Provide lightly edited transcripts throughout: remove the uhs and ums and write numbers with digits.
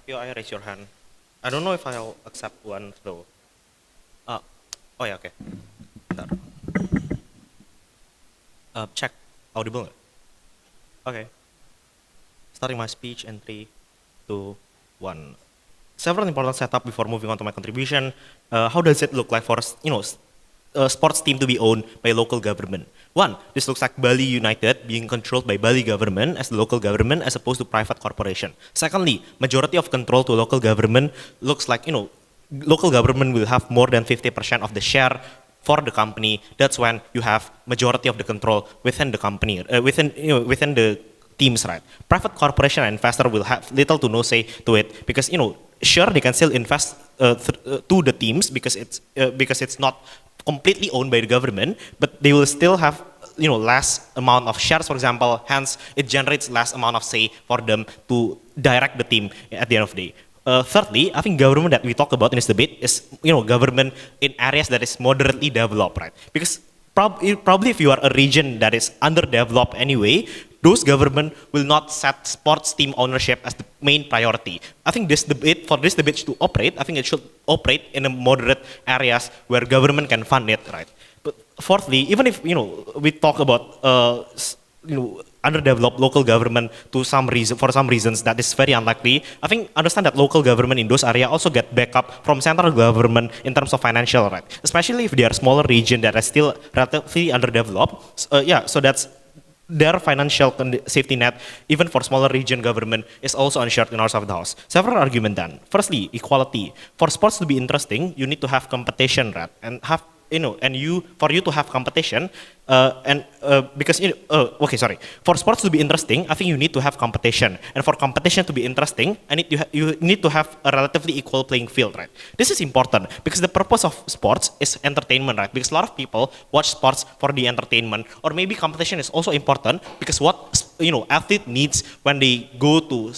POI, raise your hand. I don't know if I'll accept one though. Uh, oh ya, oke. Bentar. Check. Audible nggak? Oke. Starting my speech in 3, 2, 1. Several important setup before moving on to my contribution. How does it look like for sports team to be owned by local government? One, this looks like Bali United being controlled by Bali government as the local government as opposed to private corporation. Secondly, majority of control to local government looks like, local government will have more than 50% of the share for the company. That's when you have majority of the control within the company, within the teams, right? Private corporation and investor will have little to no say to it because, sure, they can still invest to the teams because it's not completely owned by the government, but they will still have less amount of shares, for example. Hence, it generates less amount of say for them to direct the team at the end of the day. Thirdly, I think government that we talk about in this debate is government in areas that is moderately developed, right? Because probably if you are a region that is underdeveloped anyway, those government will not set sports team ownership as the main priority. I think this debate to operate, I think it should operate in a moderate areas where government can fund it, right? But fourthly, even if we talk about underdeveloped local government for some reasons that is very unlikely, I think understand that local government in those areas also get backup from central government in terms of financial, right? Especially if they are smaller region that are still relatively underdeveloped. So that's their financial safety net, even for smaller region government, is also ensured in our side of the house. Several arguments then. Firstly, equality. For sports to be interesting, you need to have competition, right? And have for you to have competition, for sports to be interesting, I think you need to have competition, and for competition to be interesting, you need to have a relatively equal playing field, right? This is important because the purpose of sports is entertainment, right? Because a lot of people watch sports for the entertainment, or maybe competition is also important because what athlete needs when they go to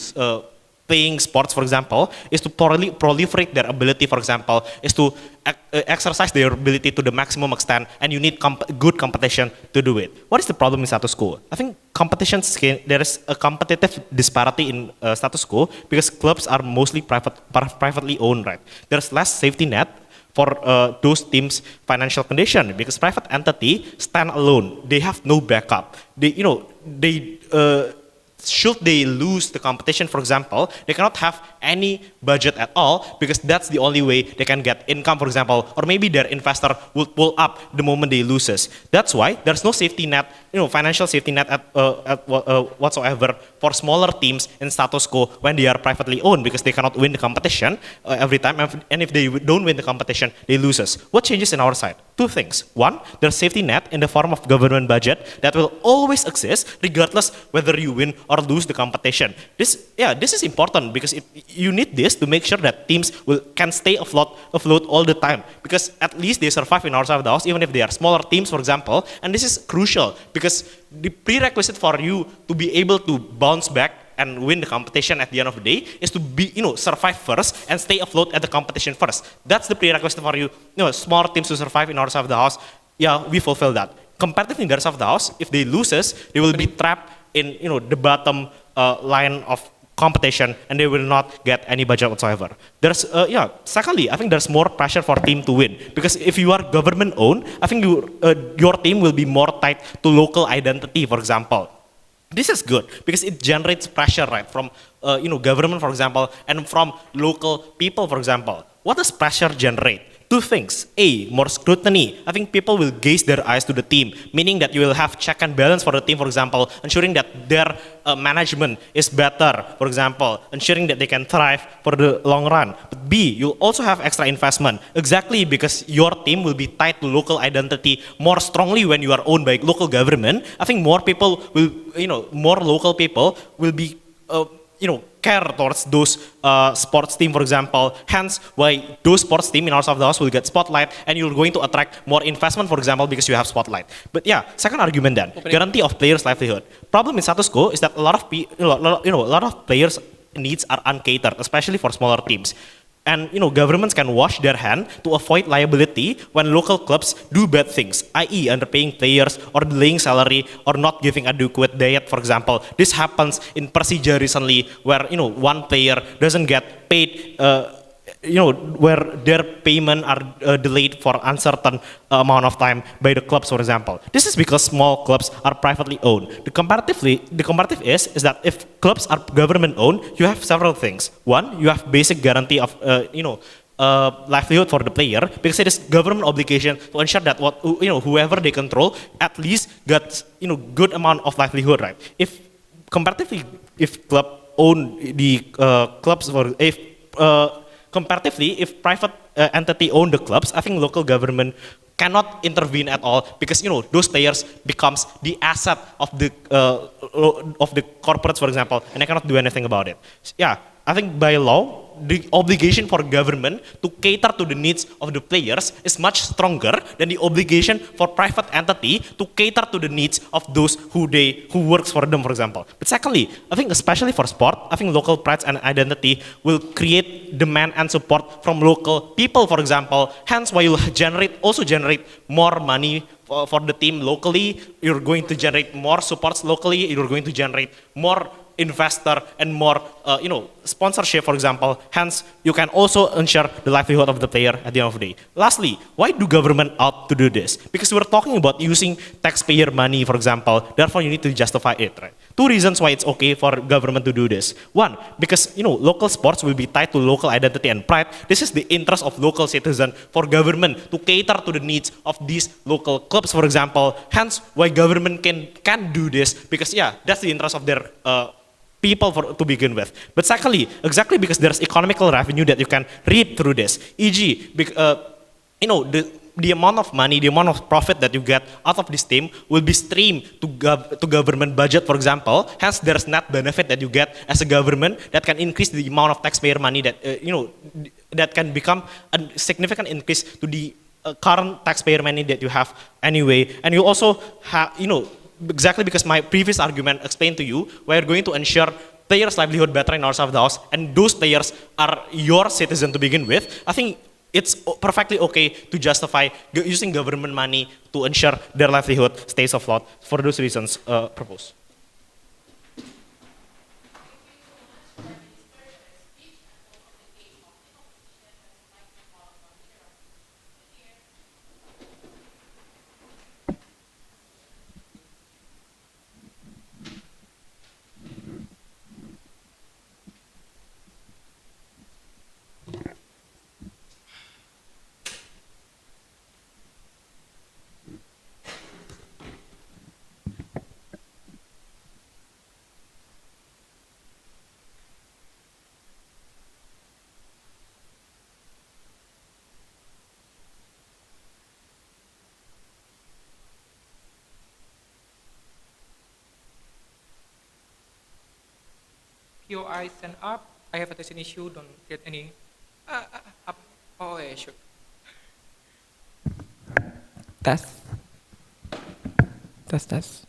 playing sports, for example, is to proliferate their ability, for example, is to exercise their ability to the maximum extent, and you need good competition to do it. What is the problem in status quo? I think there is a competitive disparity in status quo because clubs are mostly privately owned, right? There's less safety net for those teams' financial condition because private entity stand alone. They have no backup. Should they lose the competition, for example, they cannot have any budget at all because that's the only way they can get income, for example, or maybe their investor will pull up the moment they loses. That's why there's no safety net, financial safety net whatsoever for smaller teams in status quo when they are privately owned because they cannot win the competition every time, and if they don't win the competition, they loses. What changes in our side? Two things. One, there's safety net in the form of government budget that will always exist regardless whether you win or lose the competition. This is important because you need this to make sure that teams can stay afloat all the time because at least they survive in our side of the house even if they are smaller teams, for example. And this is crucial because the prerequisite for you to be able to bounce back and win the competition at the end of the day is to be survive first and stay afloat at the competition first. That's the prerequisite for you small teams to survive in our side of the house. Yeah, we fulfill that. Competitive in their side of the house, if they loses, they will be trapped in the bottom line of competition and they will not get any budget whatsoever. Secondly, I think there's more pressure for team to win because if you are government owned, I think your team will be more tied to local identity, for example. This is good because it generates pressure, right, from government, for example, and from local people, for example. What does pressure generate? Two things. A, more scrutiny. I think people will gaze their eyes to the team, meaning that you will have check and balance for the team, for example, ensuring that their management is better, for example, ensuring that they can thrive for the long run. But B, you'll also have extra investment, exactly because your team will be tied to local identity more strongly when you are owned by local government. I think more people will, more local people will be, care towards those sports team, for example. Hence, why those sports team in our side of the house will get spotlight, and you're going to attract more investment, for example, because you have spotlight. But yeah, second argument then, guarantee of players' livelihood. Problem in status quo is that a lot of players' needs are uncatered, especially for smaller teams. And governments can wash their hand to avoid liability when local clubs do bad things, i.e. underpaying players or delaying salary or not giving adequate diet, for example. This happens in Persija recently, where one player doesn't get paid, where their payment are delayed for uncertain amount of time by the clubs, for example. This is because small clubs are privately owned. The comparative is that if clubs are government owned, you have several things. One, you have basic guarantee of livelihood for the player, because it is government obligation to ensure that whoever they control at least gets good amount of livelihood, right? If comparatively, if club own the clubs, or if comparatively, if private entity own the clubs, I think local government cannot intervene at all, because those players becomes the asset of the corporates, for example, and they cannot do anything about it. Yeah, I think by law, the obligation for government to cater to the needs of the players is much stronger than the obligation for private entity to cater to the needs of those who works for them, for example. But secondly, I think especially for sport, I think local pride and identity will create demand and support from local people, for example. Hence why you also generate more money for the team locally. You're going to generate more supports locally. You're going to generate more investor and more sponsorship, for example. Hence, you can also ensure the livelihood of the player at the end of the day. Lastly, why do government ought to do this? Because we're talking about using taxpayer money, for example. Therefore, you need to justify it, right? Two reasons why it's okay for government to do this. One, because local sports will be tied to local identity and pride. This is the interest of local citizen for government to cater to the needs of these local clubs, for example. Hence, why government can do this, because that's the interest of their people to begin with. But secondly, exactly because there's economical revenue that you can reap through this. E.g., the amount of money, the amount of profit that you get out of this team will be streamed to government budget, for example. Hence, there's net benefit that you get as a government that can increase the amount of taxpayer money that that can become a significant increase to the current taxpayer money that you have anyway. And you also have, exactly because my previous argument explained to you, we're going to ensure players' livelihood better in our side of the house, and those players are your citizen to begin with. I think it's perfectly okay to justify using government money to ensure their livelihood stays afloat. For those reasons proposed. POI stand up. I have a testing issue. Don't get any. Up. Oh yeah, sure. Test. Test. Test.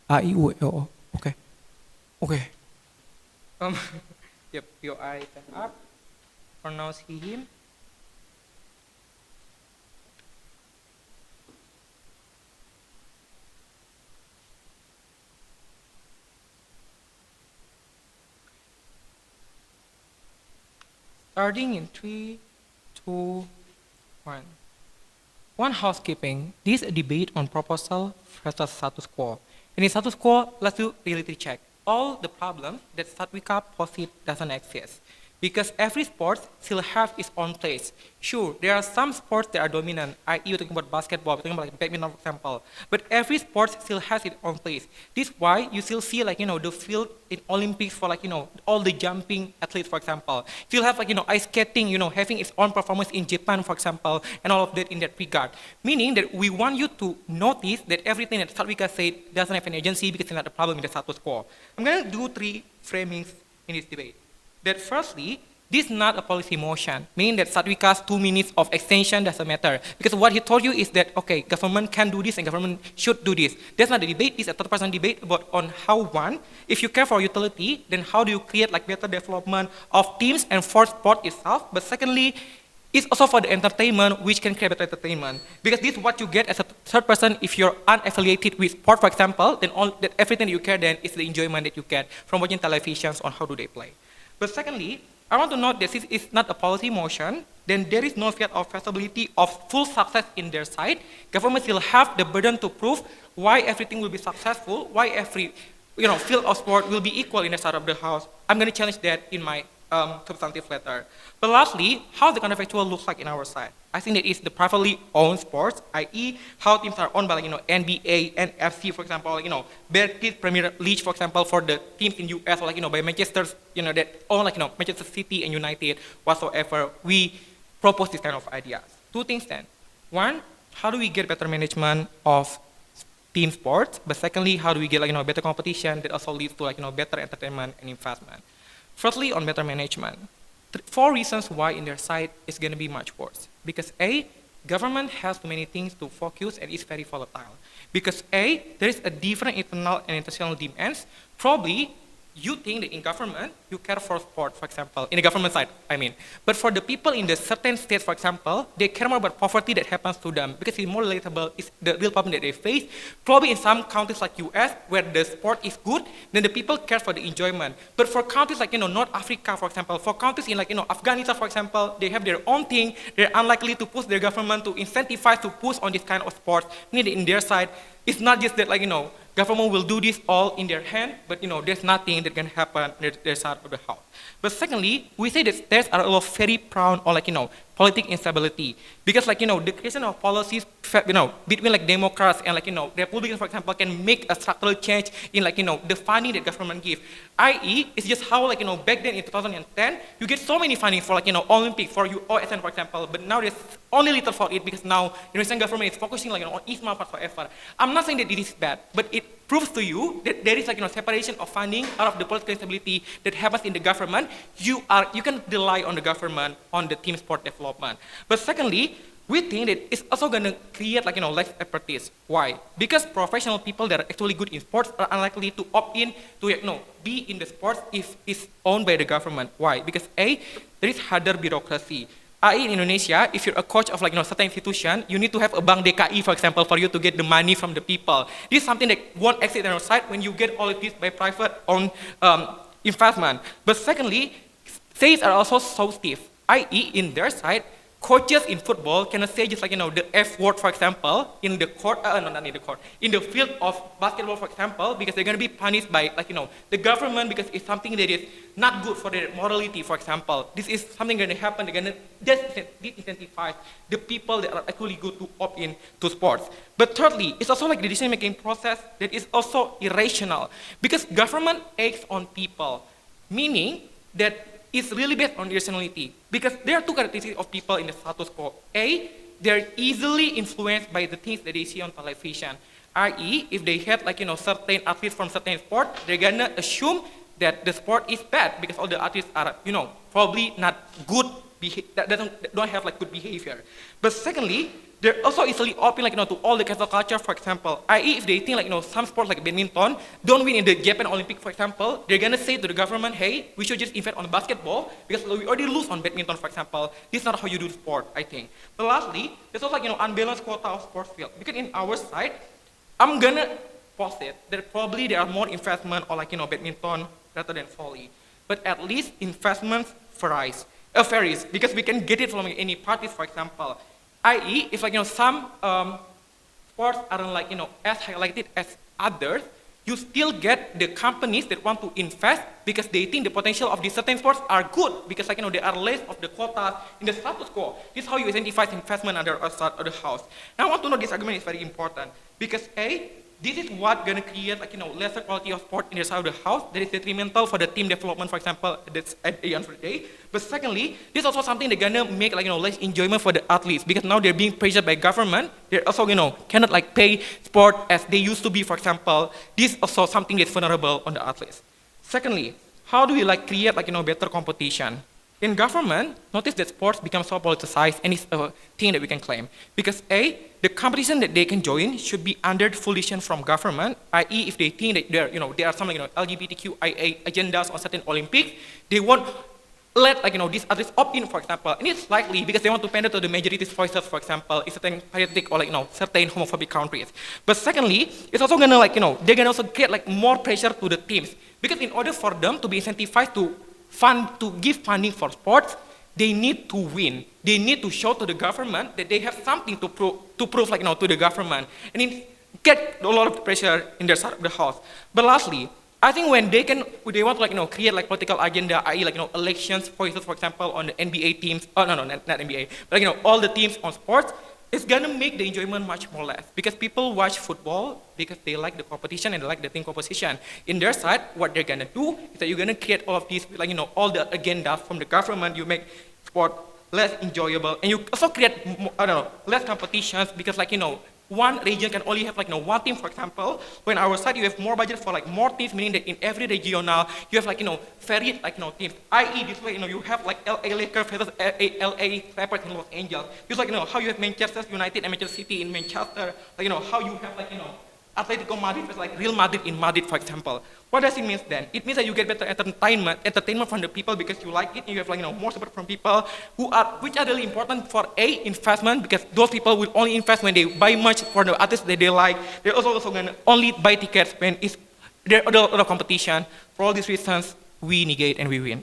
A, I, U, E, O. Okay. Yep, POI stand up. Pronounce he, him. Starting in 3, 2, 1. One housekeeping. This is a debate on proposal versus status quo. And in status quo, let's do reality check. All the problems that Satwika posit doesn't exist. Because every sport still have its own place. Sure, there are some sports that are dominant, i.e. you're talking about basketball, you're talking about like badminton, for example. But every sport still has its own place. This is why you still see the field in Olympics for all the jumping athletes, for example. Still have ice skating, having its own performance in Japan, for example, and all of that in that regard. Meaning that we want you to notice that everything that Satwika said doesn't have an agency because it's not a problem in the status quo. I'm going to do 3 framings in this debate. That firstly, This is not a policy motion, meaning that Satwika's 2 minutes of extension doesn't matter. Because what he told you is that, okay, government can do this and government should do this. That's not a debate, it's a third-person debate about on how, one, if you care for utility, then how do you create like better development of teams and for sport itself. But secondly, it's also for the entertainment, which can create better entertainment. Because this is what you get as a third person if you're unaffiliated with sport, for example, then that everything that you care then is the enjoyment that you get from watching televisions on how do they play. But secondly, I want to note that this is not a policy motion, then there is no fear of feasibility of full success in their side. Government will have the burden to prove why everything will be successful, why every field of sport will be equal in the side of the house. I'm going to challenge that in my substantive letter. But lastly, how the counterfactual looks like in our side. I think that is the privately owned sports, i.e. how teams are owned by NBA, NFC, for example, British Premier League, for example, for the teams in US, or by Manchester, that own Manchester City and United, whatsoever. We propose this kind of ideas. Two things then. One, how do we get better management of team sports? But secondly, how do we get better competition that also leads to better entertainment and investment? Firstly, on better management. 4 reasons why in their side it's going to be much worse. Because A, government has too many things to focus and is very volatile. Because A, there is a different internal and international demands. Probably, you think that in government, you care for sport, for example, in the government side, I mean. But for the people in the certain states, for example, they care more about poverty that happens to them because it's more relatable, it's the real problem that they face. Probably in some countries like US, where the sport is good, then the people care for the enjoyment. But for countries like, North Africa, for example, for countries in Afghanistan, for example, they have their own thing, they're unlikely to push their government to incentivize to push on this kind of sports. Meaning in their side, it's not just that government will do this all in their hand, but there's nothing that can happen in their side of the house. But secondly, we say that states are a lot very prone on political instability. Because the creation of policies between Democrats and Republicans, for example, can make a structural change in the funding that government gives. I.e., it's just how back then in 2010, you get so many funding for Olympics, for UOSN, for example, but now there's only little for it because now Indonesian government is focusing on ISMA whatsoever. I'm not saying that it is bad, but it proves to you that there is separation of funding out of the political instability that happens in the government. You can rely on the government on the team sport development. But secondly, we think that it's also going to create less expertise. Why? Because professional people that are actually good in sports are unlikely to opt in to be in the sports if it's owned by the government. Why? Because A, there is harder bureaucracy. I.e. in Indonesia, if you're a coach of certain institution, you need to have a bank DKI, for example, for you to get the money from the people. This is something that won't exist on our side when you get all of this by private owned investment. But secondly, states are also so stiff. I.e. in their side, coaches in football cannot say just the F word, for example, in the court, not in the court, in the field of basketball, for example, because they're going to be punished by the government because it's something that is not good for their morality, for example. This is something going to happen, they're going to disincentivize the people that are actually good to opt in to sports. But thirdly, it's also the decision-making process that is also irrational because government acts on people, meaning that it's really based on irrationality because there are 2 characteristics of people in the status quo. A, they're easily influenced by the things that they see on television. I.e., if they had certain athletes from certain sport, they're gonna assume that the sport is bad because all the athletes are probably not good, that don't have good behavior. But secondly, they're also easily open to all the cancel culture, for example. I.e., if they think some sports like badminton don't win in the Japan Olympic, for example, they're gonna say to the government, hey, we should just invest on basketball because we already lose on badminton, for example. This is not how you do sport, I think. But lastly, there's also unbalanced quota of sports field. Because in our side, I'm gonna posit that probably there are more investment on badminton rather than volley. But at least investments varies because we can get it from any parties, for example. I.e., if some sports aren't as highlighted as others, you still get the companies that want to invest because they think the potential of these certain sports are good because there are less of the quotas in the status quo. This is how you incentivize investment under a side of the house. Now I want to know this argument is very important because A, this is what gonna create lesser quality of sport in the side of the house that is detrimental for the team development, for example, that's at the end of the day. But secondly, this is also something that's gonna make less enjoyment for the athletes because now they're being pressured by government. They're also cannot pay sport as they used to be, for example. This is also something that's vulnerable on the athletes. Secondly, how do we create better competition? In government, notice that sports become so politicized, and it's a thing that we can claim. Because A, the competition that they can join should be under volition from government, i.e. if they think that there are some LGBTQIA agendas on certain Olympics, they won't let these athletes opt in, for example. And it's likely because they want to pander to the majority's voices, for example, in certain patriotic or certain homophobic countries. But secondly, it's also gonna they're gonna also get more pressure to the teams. Because in order for them to be incentivized to give funding for sports, they need to win. They need to show to the government that they have something to prove to the government. And it get a lot of pressure in their side of the house. But lastly, I think when they want to create political agenda, i.e. elections, for example, on the NBA teams, not NBA, but all the teams on sports, it's gonna make the enjoyment much more less, because people watch football because they like the competition and they like the team composition. In their side, what they're gonna do is that you're gonna create all of these, all the agendas from the government. You make sport less enjoyable, and you also create less competitions, because one region can only have one team, for example. When our side you have more budget for more teams, meaning that in every regional you have varied teams. I.e. this way you have LA Lakers versus LA Clippers in Los Angeles. Just how you have Manchester United and Manchester City in Manchester. How you have Atletico Madrid versus Real Madrid in Madrid, for example. What does it mean then? It means that you get better entertainment from the people because you like it, and you have more support from people which are really important for investment, because those people will only invest when they buy much for the artists that they like. They're also gonna only buy tickets when there are other competition. For all these reasons, we negate and we win.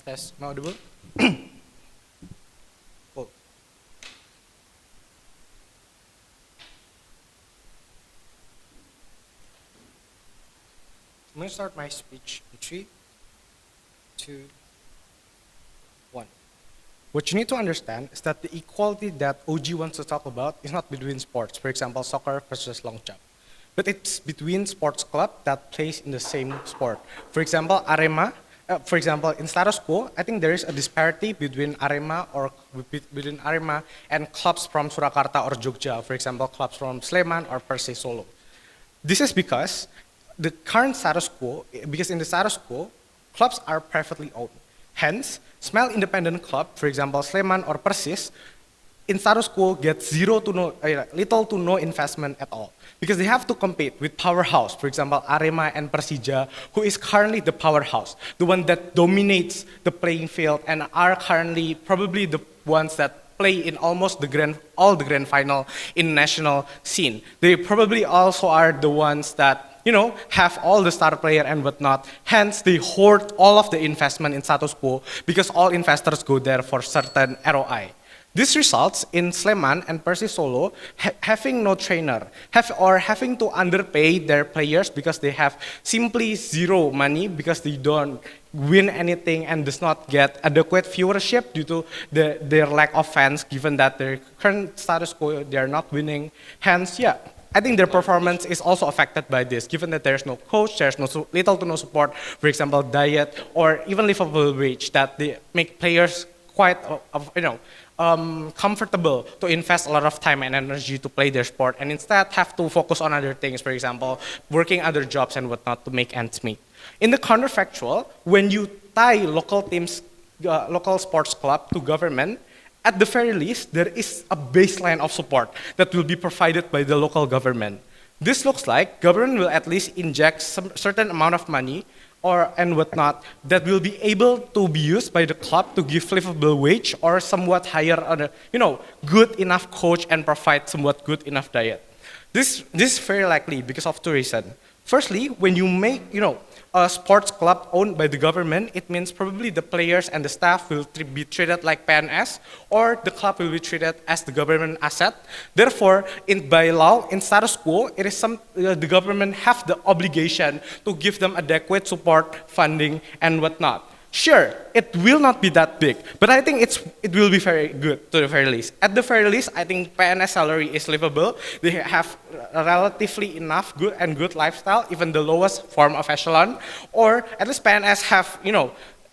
Tes. Am I audible? Cool. I'm going to start my speech in 3, 2, 1. What you need to understand is that the equality that OG wants to talk about is not between sports, for example, soccer versus long jump, but it's between sports club that plays in the same sport. For example, Arema. For example, in status quo, I think there is a disparity between Arema and clubs from Surakarta or Jogja. For example, clubs from Sleman or Persis Solo. This is because the current status quo, because in the status quo, clubs are privately owned. Hence, small independent club, for example, Sleman or Persis, in status quo gets little to no investment at all, because they have to compete with powerhouse, for example, Arema and Persija, who is currently the powerhouse, the one that dominates the playing field and are currently probably the ones that play in almost all the grand final in national scene. They probably also are the ones that have all the star player and whatnot. Hence, they hoard all of the investment in status quo because all investors go there for certain ROI. This results in Sleman and Persis Solo having no trainer, or having to underpay their players because they have simply zero money because they don't win anything and does not get adequate viewership due to their lack of fans, given that their current status quo, they are not winning. Hence, yeah, I think their performance is also affected by this, given that there's no coach, there's little to no support, for example, diet, or even livable wage that they make players quite, comfortable to invest a lot of time and energy to play their sport, and instead have to focus on other things, for example, working other jobs and whatnot to make ends meet. In the counterfactual, when you tie local teams, local sports club to government, at the very least, there is a baseline of support that will be provided by the local government. This looks like government will at least inject some certain amount of money and whatnot that will be able to be used by the club to give livable wage or somewhat higher, good enough coach and provide somewhat good enough diet. This is very likely because of two reasons. Firstly, when you make, a sports club owned by the government, it means probably the players and the staff will be treated like PNS, or the club will be treated as the government asset. Therefore, by law, in status quo, it is the government have the obligation to give them adequate support, funding, and whatnot. Sure, it will not be that big, but I think it will be very good to the very least. At the very least, I think PNS salary is livable. They have relatively enough good lifestyle, even the lowest form of echelon, or at least PNS have,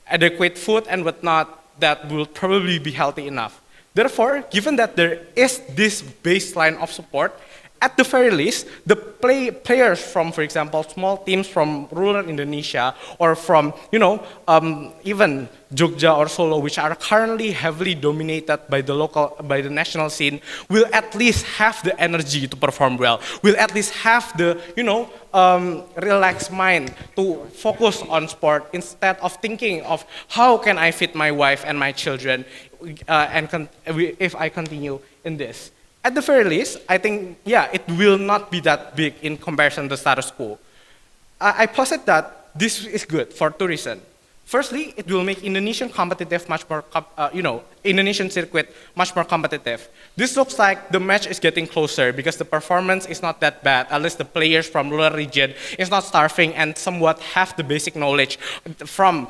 adequate food and whatnot that will probably be healthy enough. Therefore, given that there is this baseline of support, at the very least, the players from, for example, small teams from rural Indonesia or from, even JKT or Solo, which are currently heavily dominated by the national scene, will at least have the energy to perform well, will at least have the, relaxed mind to focus on sport instead of thinking of how can I feed my wife and my children if I continue in this. At the very least, I think, yeah, it will not be that big in comparison to status quo. I posit that this is good for two reasons. Firstly, it will make Indonesian competitive much more, Indonesian circuit much more competitive. This looks like the match is getting closer because the performance is not that bad. At least the players from rural region is not starving and somewhat have the basic knowledge from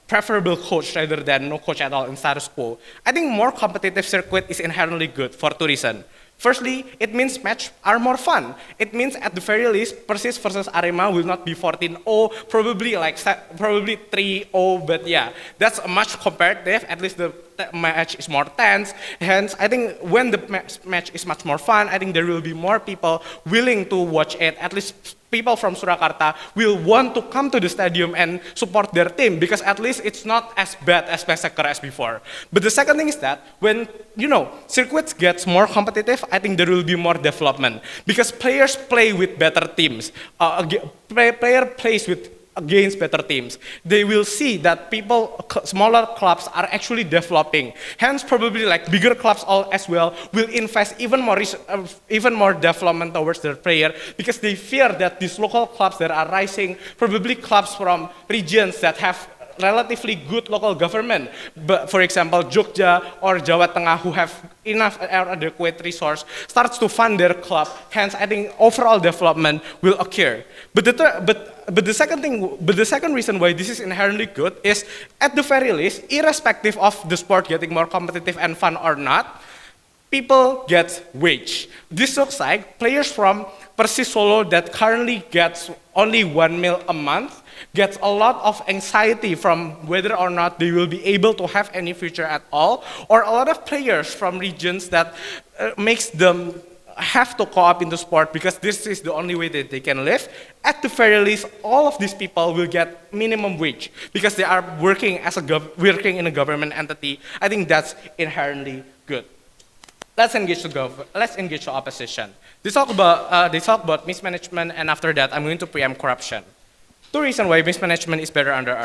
preferable coach rather than no coach at all in status quo. I think more competitive circuit is inherently good for two reasons. Firstly, it means match are more fun. It means at the very least, Persis versus Arema will not be 14-0, probably 3-0, but yeah, that's a much comparative. At least the match is more tense. Hence, I think when the match is much more fun, I think there will be more people willing to watch it. At least people from Surakarta will want to come to the stadium and support their team because at least it's not as bad as Massacre as before. But the second thing is that when, circuits gets more competitive, I think there will be more development because players play with better teams. Player plays against better teams. They will see that smaller clubs are actually developing. Hence, probably like bigger clubs as well will invest even more development towards their player because they fear that these local clubs that are rising, probably clubs from regions that have relatively good local government, but for example, JKT or Jawa Tengah, who have enough or adequate resource, starts to fund their club. Hence, I think overall development will occur. But the second reason why this is inherently good is, at the very least, irrespective of the sport getting more competitive and fun or not, people get wage. This looks like players from Persis Solo that currently gets only 1 mil a month gets a lot of anxiety from whether or not they will be able to have any future at all, or a lot of players from regions that makes them have to co-op into sport because this is the only way that they can live. At the very least, all of these people will get minimum wage because they are working in a government entity. I think that's inherently good. Let's engage the opposition. They talk about mismanagement, and after that, I'm going to preempt corruption. Two reasons why management is better under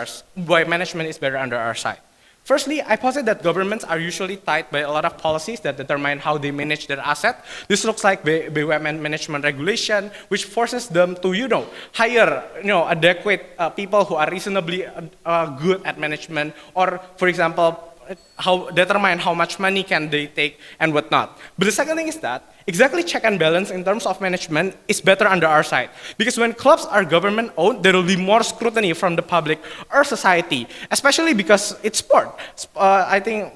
our side. Firstly, I posit that governments are usually tied by a lot of policies that determine how they manage their asset. This looks like BUMN management regulation, which forces them to, hire, adequate people who are reasonably good at management, or, for example, determine how much money can they take and whatnot. But the second thing is that exactly check and balance in terms of management is better under our side. Because when clubs are government owned, there will be more scrutiny from the public or society, especially because it's sport. I think,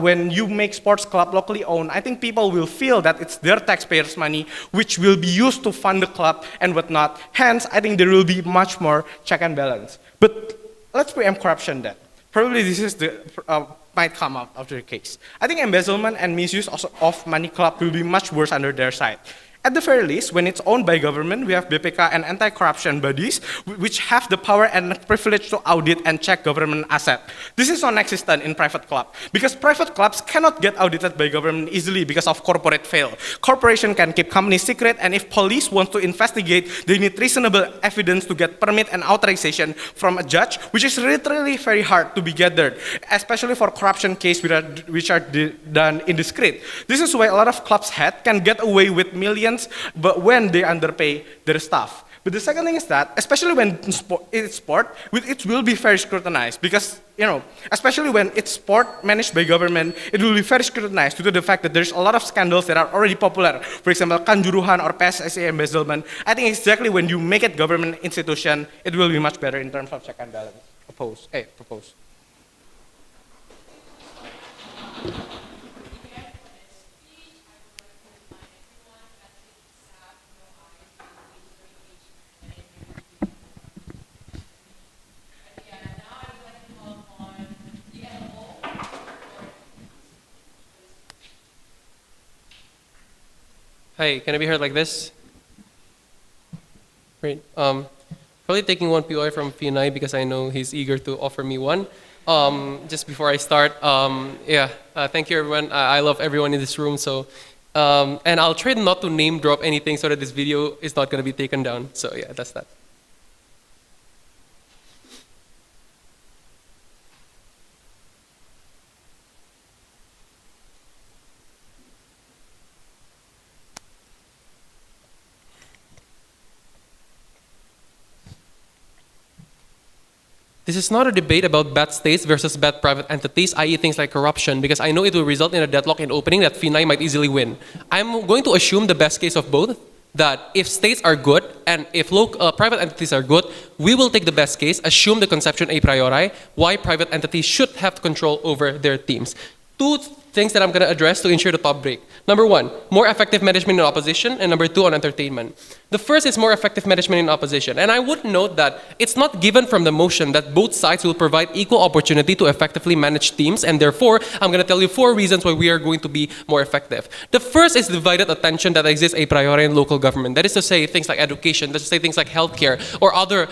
when you make sports club locally owned, I think people will feel that it's their taxpayers' money which will be used to fund the club and whatnot. Hence, I think there will be much more check and balance. But let's preempt corruption then. Probably this is might come out of the case. I think embezzlement and misuse of money club will be much worse under their side. At the very least, when it's owned by government, we have BPK and anti-corruption bodies which have the power and privilege to audit and check government asset. This is non-existent in private club because private clubs cannot get audited by government easily because of corporate fail. Corporation can keep companies secret, and if police want to investigate, they need reasonable evidence to get permit and authorization from a judge, which is literally very hard to be gathered, especially for corruption cases which are done indiscreet. This is why a lot of clubs head can get away with millions but when they underpay their staff. But the second thing is that, especially when it's sport, it will be very scrutinized because, especially when it's sport managed by government, it will be very scrutinized due to the fact that there's a lot of scandals that are already popular. For example, Kanjuruhan or PSSI embezzlement. I think exactly when you make it government institution, it will be much better in terms of check and balance. Propose. Hi, can I be heard like this? Great. Probably taking one POI from Pinay because I know he's eager to offer me one. Just before I start, thank you everyone. I love everyone in this room. So, and I'll try not to name drop anything so that this video is not going to be taken down. So yeah, that's that. This is not a debate about bad states versus bad private entities, i.e. things like corruption, because I know it will result in a deadlock in opening that Finay might easily win. I'm going to assume the best case of both, that if states are good and if private entities are good, we will take the best case, assume the conception a priori, why private entities should have control over their teams. Two things that I'm going to address to ensure the top break. Number one, more effective management in opposition, and number two, on entertainment. The first is more effective management in opposition, and I would note that it's not given from the motion that both sides will provide equal opportunity to effectively manage teams, and therefore, I'm going to tell you 4 reasons why we are going to be more effective. The first is divided attention that exists a priori in local government. That is to say things like education, that is to say things like healthcare, or other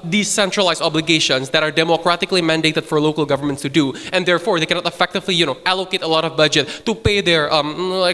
decentralized obligations that are democratically mandated for local governments to do, and therefore, they cannot effectively, allocate a lot of budget to pay their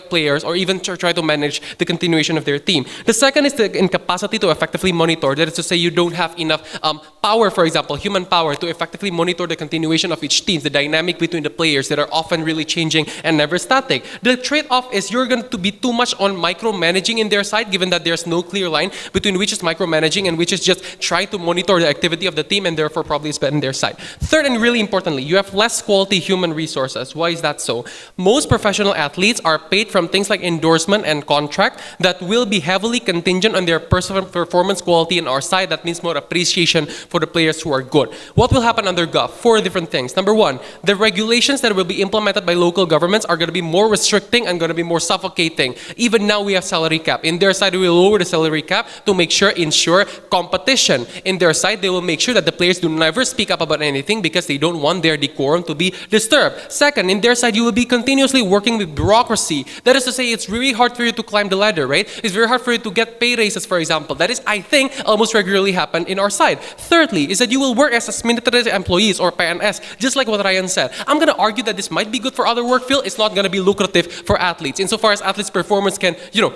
players or even try to manage the continuation of their team. The second is the incapacity to effectively monitor. That is to say you don't have enough power, for example, human power, to effectively monitor the continuation of each team, the dynamic between the players that are often really changing and never static. The trade-off is you're going to be too much on micromanaging in their side, given that there's no clear line between which is micromanaging and which is just trying to monitor the activity of the team, and therefore probably is better in their side. Third, and really importantly, you have less quality human resources. Why is that so? Most professional athletes are paid from things like endorsement and contract that will be heavily contingent on their personal performance quality in our side. That means more appreciation for the players who are good. What will happen under GADJAH? 4 different things. Number one, the regulations that will be implemented by local governments are going to be more restricting and going to be more suffocating. Even now we have salary cap. In their side, we will lower the salary cap to ensure competition. In their side, they will make sure that the players do never speak up about anything because they don't want their decorum to be disturbed. Second, in their side, you will be continuously working with bureaucracy. That is to say, it's really hard for you to climb the ladder, right? It's very hard for you to get pay raises, for example. That is, I think, almost regularly happen in our side. Thirdly, is that you will work as administrative employees or PNS, just like what Ryan said. I'm going to argue that this might be good for other work field. It's not going to be lucrative for athletes, insofar as athletes' performance can,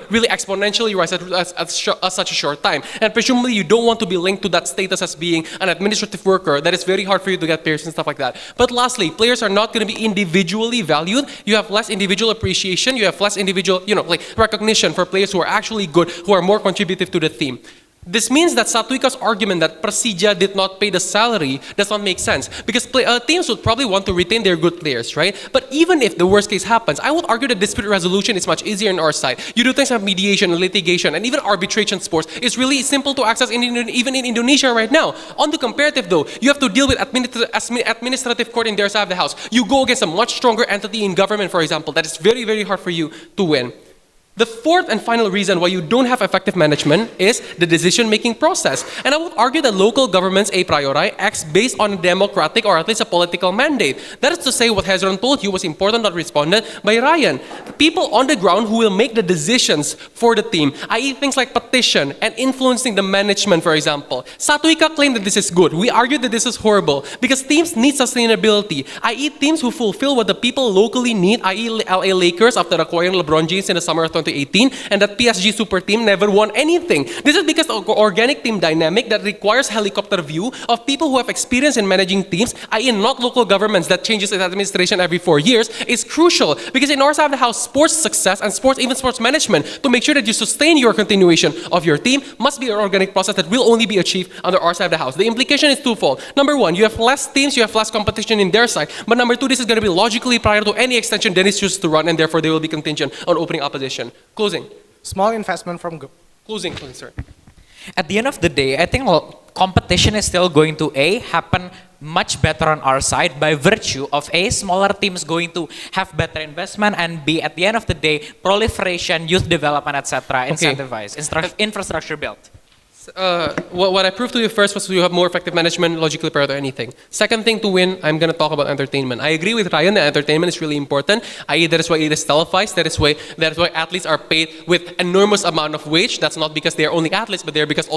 really exponentially rise at such a short time. And presumably, you don't want to be linked to that status as being an administrative worker. That is very hard for you to get payers and stuff like that. But lastly, players are not going to be individually valued. You have less individual appreciation. You have less individual, recognition for players who are actually good, who are more contributive to the team. This means that Satuika's argument that Persija did not pay the salary does not make sense because teams would probably want to retain their good players, right? But even if the worst case happens, I would argue that dispute resolution is much easier on our side. You do things like mediation, litigation, and even arbitration sports. It's really simple to access even in Indonesia right now. On the comparative though, you have to deal with administrative court in their side of the house. You go against a much stronger entity in government, for example, that is very, very hard for you to win. The fourth and final reason why you don't have effective management is the decision-making process. And I would argue that local governments a priori acts based on a democratic or at least a political mandate. That is to say, what Hezron told you was important not responded by Ryan. The people on the ground who will make the decisions for the team, i.e. things like petition and influencing the management, for example. Satuika claimed that this is good. We argue that this is horrible because teams need sustainability, i.e. teams who fulfill what the people locally need, i.e. LA Lakers after acquiring LeBron James in the summer of 2018, and that PSG super team never won anything. This is because of organic team dynamic that requires helicopter view of people who have experience in managing teams, i.e. not local governments that changes its administration every 4 years, is crucial. Because in our side of the house, sports success and even sports management, to make sure that you sustain your continuation of your team, must be an organic process that will only be achieved under our side of the house. The implication is twofold. Number one, you have less teams, you have less competition in their side. But number two, this is going to be logically prior to any extension Dennis chooses to run, and therefore they will be contingent on opening opposition. Closing. Small investment from Closing, sir. At the end of the day, I think competition is still going to happen much better on our side by virtue of smaller teams going to have better investment, and B, at the end of the day, proliferation, youth development, etc. incentivized, infrastructure built. What I proved to you first was you have more effective management logically prior to anything. Second thing to win, I'm going to talk about entertainment. I agree with Ryan that entertainment is really important, i.e. that is why it is televised, that is why athletes are paid with enormous amount of wage. That's not because they are only athletes, but they're because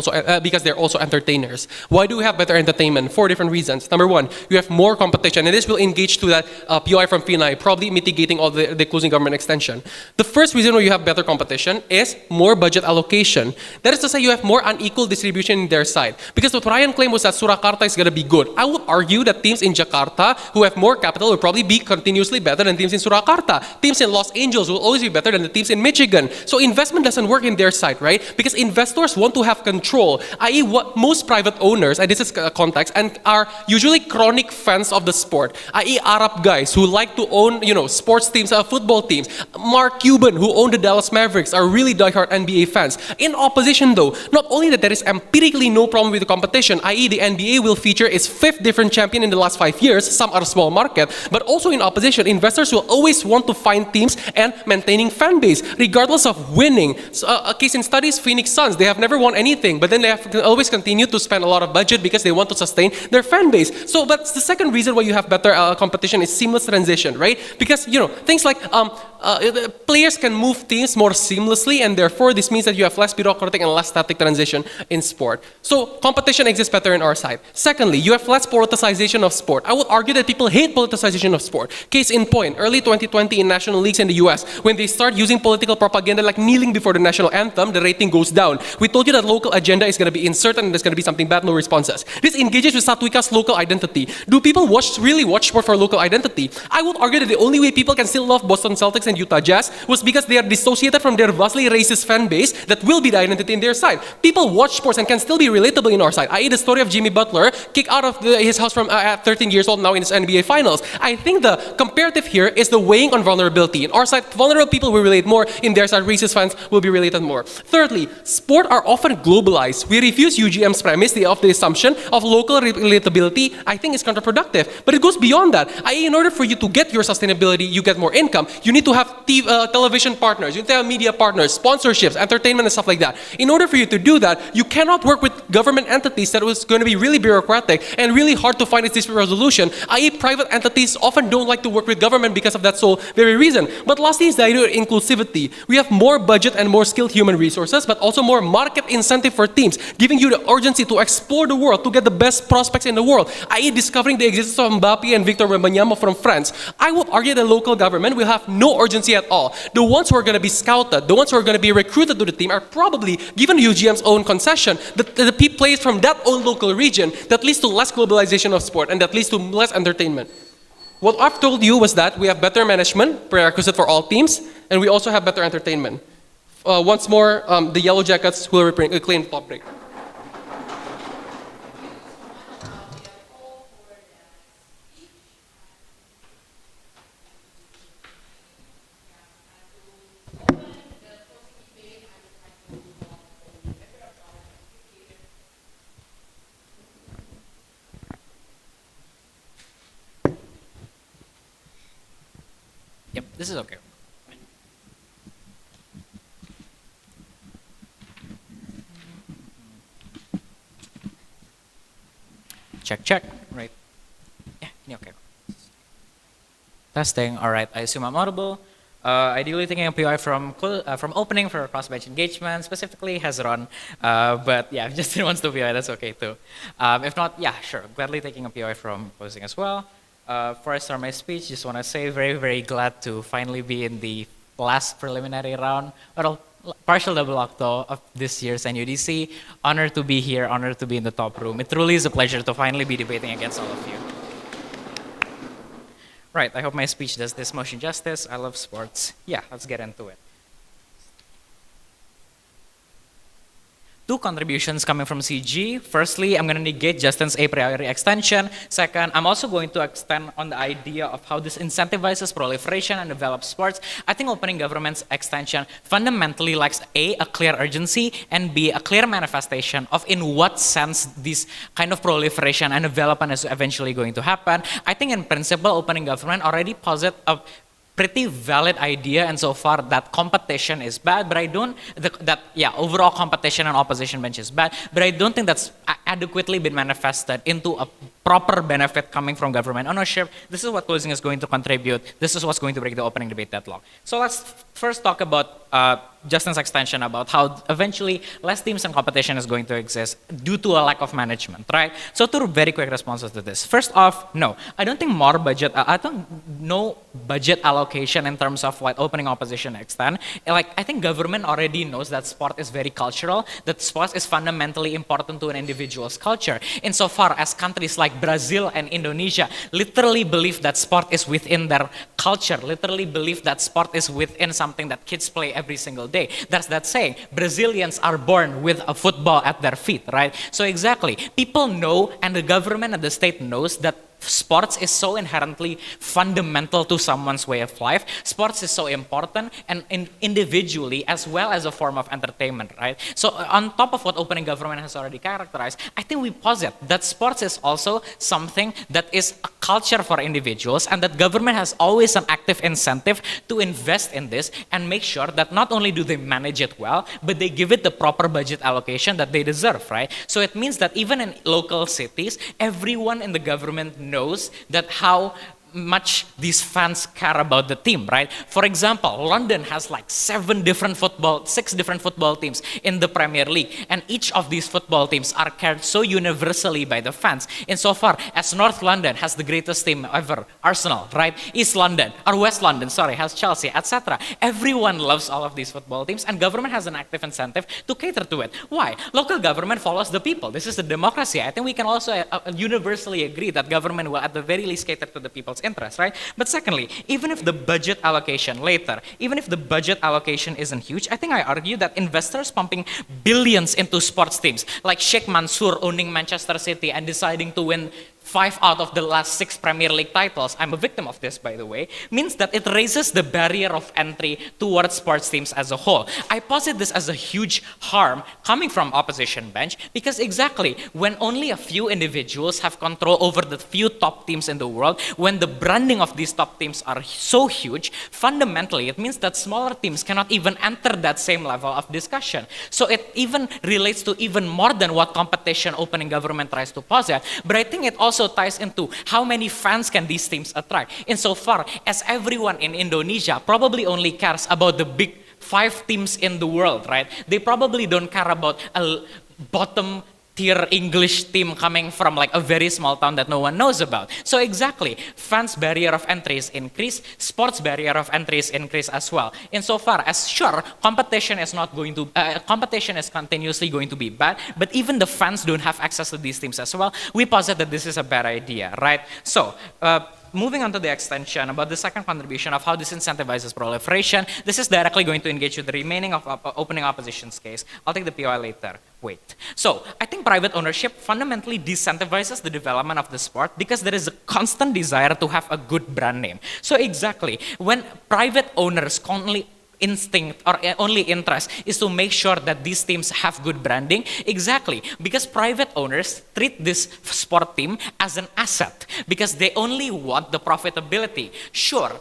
they're also entertainers. Why do we have better entertainment? 4 different reasons. Number one, you have more competition, and this will engage to that POI from PNI, probably mitigating all the closing government extension. The first reason why you have better competition is more budget allocation. That is to say, you have more unequal distribution in their side. Because what Ryan claimed was that Surakarta is going to be good. I would argue that teams in Jakarta who have more capital will probably be continuously better than teams in Surakarta. Teams in Los Angeles will always be better than the teams in Michigan. So investment doesn't work in their side, right? Because investors want to have control, i.e. what most private owners, and this is context, and are usually chronic fans of the sport, i.e. Arab guys who like to own, sports teams, football teams. Mark Cuban, who owned the Dallas Mavericks, are really diehard NBA fans. In opposition though, not only that there is empirically no problem with the competition, i.e. the NBA will feature its 5th different champion in the last 5 years, some are a small market, but also in opposition, investors will always want to find teams and maintaining fan base, regardless of winning. So, a case in studies, Phoenix Suns, they have never won anything, but then they have always continued to spend a lot of budget because they want to sustain their fan base. So, but the second reason why you have better competition is seamless transition, right? Because, things like players can move teams more seamlessly, and therefore this means that you have less bureaucratic and less static transition in sport. So competition exists better in our side. Secondly, you have less politicization of sport. I would argue that people hate politicization of sport. Case in point, early 2020 in national leagues in the US, when they start using political propaganda like kneeling before the national anthem, the rating goes down. We told you that local agenda is going to be inserted and there's going to be something bad, no responses. This engages with Satuika's local identity. Do people really watch sport for local identity? I would argue that the only way people can still love Boston Celtics and Utah Jazz was because they are dissociated from their vastly racist fan base that will be the identity in their side. People watch sports and can still be relatable in our side, i.e. the story of Jimmy Butler, kicked out of his house from at 13 years old, now in his NBA finals. I think the comparative here is the weighing on vulnerability. In our side, vulnerable people will relate more. In their side, racist fans will be related more. Thirdly, sport are often globalized. We refuse UGM's premise of the assumption of local relatability. I think is counterproductive. But it goes beyond that. I.e. in order for you to get your sustainability, you get more income, you need to have television partners, you need to have media partners, sponsorships, entertainment and stuff like that. In order for you to do that, you cannot work with government entities that was going to be really bureaucratic and really hard to find its dispute resolution, i.e. private entities often don't like to work with government because of that sole very reason. But lastly is the idea of inclusivity. We have more budget and more skilled human resources, but also more market incentive for teams, giving you the urgency to explore the world, to get the best prospects in the world, i.e. discovering the existence of Mbappe and Victor Wembanyama from France. I would argue that local government will have no urgency at all. The ones who are going to be scouted, the ones who are going to be recruited to the team are probably, given UGM's own concession, the players from that own local region that leads to less globalization of sport and that leads to less entertainment. What I've told you was that we have better management, prerequisite for all teams, and we also have better entertainment. Once more, the Yellow Jackets will claim top break. This is okay. Check. Right. Yeah, ini okay. Testing. All right. I assume I'm audible. Ideally thinking of POI from opening for cross-bench engagement, specifically Hezron. But yeah, if Justin wants to POI, that's okay too. If not, yeah, sure. Gladly taking a POI from closing as well. Before I start my speech, just want to say very glad to finally be in the last preliminary round, or partial double octo of this year's NUDC. Honored to be here, honored to be in the top room. It truly is a pleasure to finally be debating against all of you. Right, I hope my speech does this motion justice. I love sports. Yeah, let's get into it. Two contributions coming from CG. Firstly, I'm going to negate Justin's a priori extension. Second, I'm also going to extend on the idea of how this incentivizes proliferation and develops sports. I think opening government's extension fundamentally lacks A, a clear urgency, and B, a clear manifestation of in what sense this kind of proliferation and development is eventually going to happen. I think in principle, opening government already posits a pretty valid idea, and so far that competition is bad, but I don't, overall competition and opposition bench is bad, but I don't think that's adequately been manifested into a proper benefit coming from government ownership. This is what closing is going to contribute. This is what's going to break the opening debate deadlock. So let's first talk about Justin's extension about how eventually less teams and competition is going to exist due to a lack of management, right? So two very quick responses to this. First off, no, I don't think more budget, no budget allocation in terms of what opening opposition extend. Like, I think government already knows that sport is very cultural, that sports is fundamentally important to an individual's culture. Insofar as countries like Brazil and Indonesia literally believe that sport is within their culture, literally believe that sport is within something that kids play every single day. That's that saying, Brazilians are born with a football at their feet, right? So exactly, people know, and the government and the state knows that sports is so inherently fundamental to someone's way of life. Sports is so important and individually as well as a form of entertainment, right? So on top of what opening government has already characterized, I think we posit that sports is also something that is a culture for individuals, and that government has always an active incentive to invest in this and make sure that not only do they manage it well, but they give it the proper budget allocation that they deserve, right? So it means that even in local cities, everyone in the government knows that how much these fans care about the team, right? For example, London has like 6 different football teams in the Premier League, and each of these football teams are cared so universally by the fans. Insofar as North London has the greatest team ever, Arsenal, right? East London, or West London, sorry, has Chelsea, etc. Everyone loves all of these football teams, and government has an active incentive to cater to it. Why? Local government follows the people. This is a democracy. I think we can also universally agree that government will at the very least cater to the people's interest, right? But secondly, even if the budget allocation isn't huge, I think I argue that investors pumping billions into sports teams, like Sheikh Mansour owning Manchester City and deciding to win 5 out of the last 6 Premier League titles, I'm a victim of this, by the way, means that it raises the barrier of entry towards sports teams as a whole. I posit this as a huge harm coming from opposition bench, because exactly when only a few individuals have control over the few top teams in the world, when the branding of these top teams are so huge, fundamentally it means that smaller teams cannot even enter that same level of discussion. So it even relates to even more than what competition opening government tries to posit, but I think it also ties into how many fans can these teams attract. Insofar as everyone in Indonesia probably only cares about the big 5 teams in the world, right? They probably don't care about a bottom tier English team coming from like a very small town that no one knows about. So exactly, fans' barrier of entry is increased, sports barrier of entry is increased as well. Insofar as sure, competition is continuously going to be bad, but even the fans don't have access to these teams as well. We posit that this is a bad idea, right? So, moving on to the extension about the second contribution of how this incentivizes proliferation, this is directly going to engage with the remaining of opening opposition's case. I'll take the POI later. Wait. So, I think private ownership fundamentally disincentivizes the development of the sport because there is a constant desire to have a good brand name. So exactly, when private owners instinct or only interest is to make sure that these teams have good branding? Exactly, because private owners treat this sport team as an asset because they only want the profitability. Sure,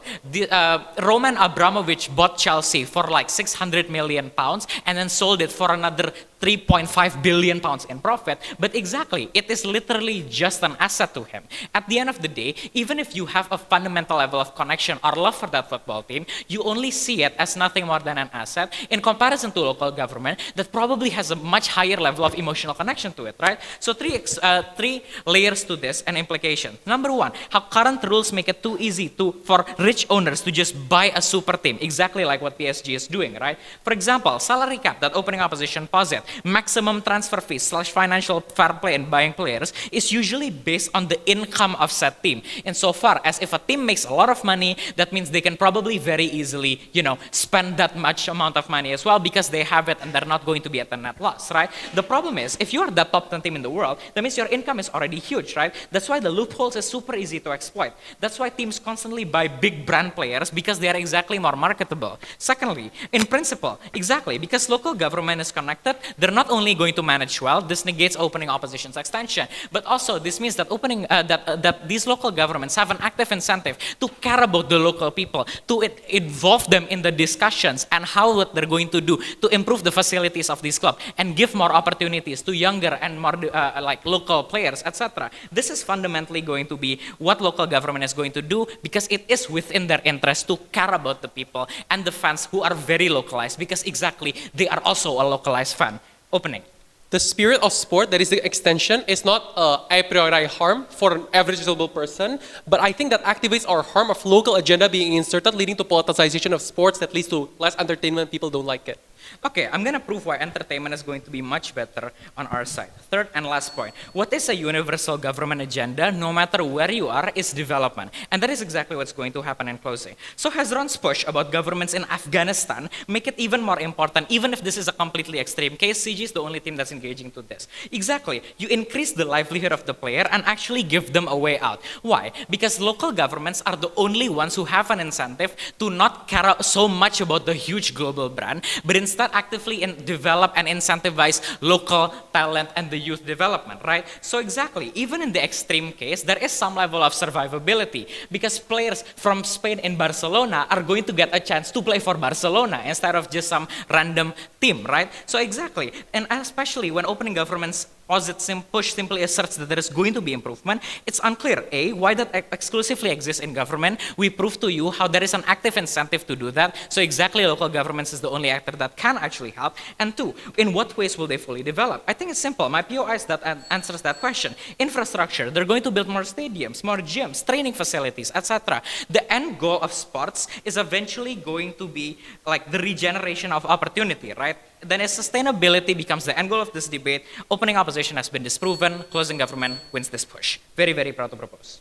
Roman Abramovich bought Chelsea for like 600 million pounds and then sold it for another 3.5 billion pounds in profit, but exactly, it is literally just an asset to him. At the end of the day, even if you have a fundamental level of connection or love for that football team, you only see it as nothing more than an asset in comparison to local government that probably has a much higher level of emotional connection to it, right? So three layers to this and implications. Number one, how current rules make it too easy for rich owners to just buy a super team, exactly like what PSG is doing, right? For example, salary cap that opening opposition posit, maximum transfer fees / financial fair play in buying players is usually based on the income of said team. Insofar as if a team makes a lot of money, that means they can probably very easily, spend that much amount of money as well because they have it and they're not going to be at a net loss, right? The problem is, if you are the top 10 team in the world, that means your income is already huge, right? That's why the loopholes is super easy to exploit. That's why teams constantly buy big brand players because they are exactly more marketable. Secondly, in principle, exactly, because local government is connected, they're not only going to manage well, this negates opening opposition's extension, but also this means that that these local governments have an active incentive to care about the local people, to involve them in the discussions and what they're going to do to improve the facilities of this club and give more opportunities to younger and more like local players, etc. This is fundamentally going to be what local government is going to do because it is within their interest to care about the people and the fans who are very localized because exactly they are also a localized fan. Opening. The spirit of sport, that is the extension, is not a priori harm for an average reasonable person, but I think that activates our harm of local agenda being inserted, leading to politicization of sports that leads to less entertainment. People don't like it. Okay, I'm going to prove why entertainment is going to be much better on our side. Third and last point. What is a universal government agenda, no matter where you are, is development. And that is exactly what's going to happen in closing. So Hezron's push about governments in Afghanistan make it even more important, even if this is a completely extreme case. CG is the only team that's engaging to this. Exactly. You increase the livelihood of the player and actually give them a way out. Why? Because local governments are the only ones who have an incentive to not care so much about the huge global brand, but instead actively develop and incentivize local talent and the youth development, right? So exactly, even in the extreme case, there is some level of survivability because players from Spain in Barcelona are going to get a chance to play for Barcelona instead of just some random team, right? So exactly, and especially when opening governments push simply asserts that there is going to be improvement, it's unclear, A, why that exclusively exists in government. We prove to you how there is an active incentive to do that. So exactly local governments is the only actor that can actually help. And two, in what ways will they fully develop? I think it's simple. My POIs that answers that question. Infrastructure, they're going to build more stadiums, more gyms, training facilities, etc. The end goal of sports is eventually going to be like the regeneration of opportunity, right? Then as sustainability becomes the end goal of this debate, opening opposition has been disproven, closing government wins this push. Very, very proud to propose.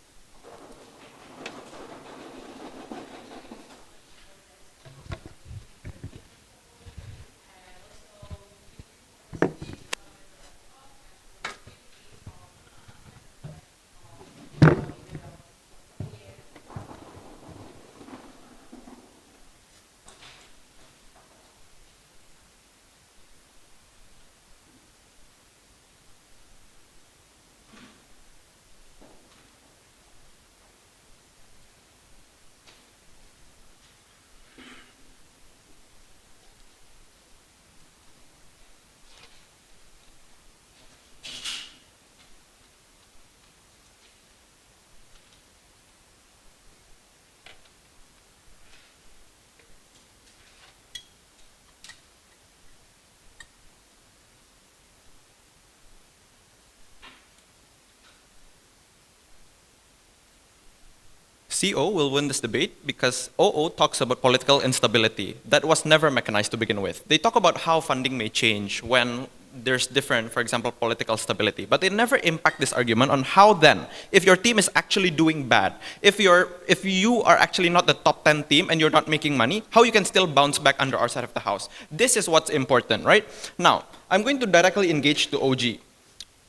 CO will win this debate because OO talks about political instability. That was never mechanized to begin with. They talk about how funding may change when there's different, for example, political stability. But they never impact this argument on how then, if your team is actually doing bad, if you are actually not the top 10 team and you're not making money, how you can still bounce back under our side of the house. This is what's important, right? Now, I'm going to directly engage to OG.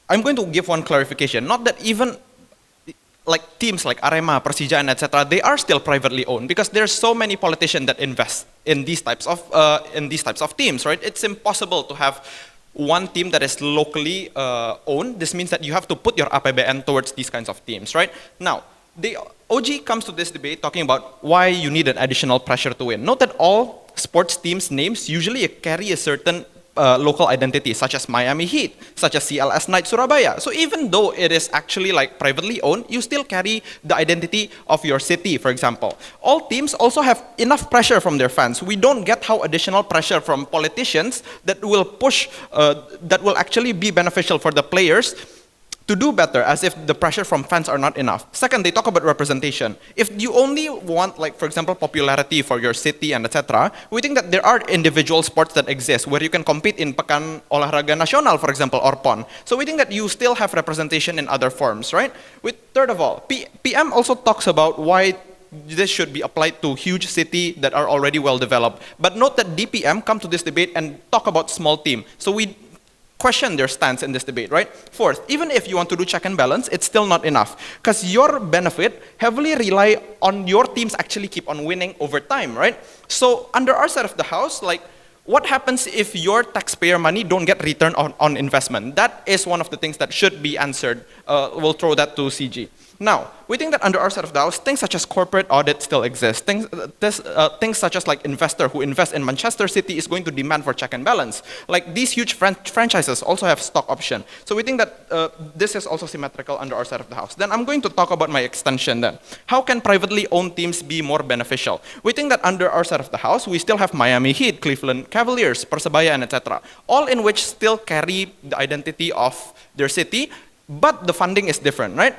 I'm going to give one clarification. Not that even like teams like Arema, Persija, and etc., they are still privately owned because there's so many politicians that invest in these types of teams, right? It's impossible to have one team that is locally owned. This means that you have to put your APBN towards these kinds of teams, right? Now, the OG comes to this debate talking about why you need an additional pressure to win. Note that all sports teams' names usually carry a certain local identity, such as Miami Heat, such as CLS Knight Surabaya. So even though it is actually like privately owned, you still carry the identity of your city, for example. All teams also have enough pressure from their fans. We don't get how additional pressure from politicians that will push, that will actually be beneficial for the players to do better, as if the pressure from fans are not enough. Second, they talk about representation. If you only want, like, for example, popularity for your city and etc., we think that there are individual sports that exist where you can compete in Pekan Olahraga Nasional, for example, or PON. So we think that you still have representation in other forms, right? Third of all, PM also talks about why this should be applied to huge cities that are already well developed. But note that DPM come to this debate and talk about small team. So we question their stance in this debate, right? Fourth, even if you want to do check and balance, it's still not enough because your benefit heavily rely on your teams actually keep on winning over time, right? So under our side of the house, like, what happens if your taxpayer money don't get return on investment? That is one of the things that should be answered. We'll throw that to CG. Now, we think that under our side of the house, things such as corporate audit still exist. Things such as like investor who invest in Manchester City is going to demand for check and balance. Like these huge franchises also have stock option. So we think that this is also symmetrical under our side of the house. Then I'm going to talk about my extension then. How can privately owned teams be more beneficial? We think that under our side of the house, we still have Miami Heat, Cleveland Cavaliers, Persebaya, and etc. All in which still carry the identity of their city, but the funding is different, right?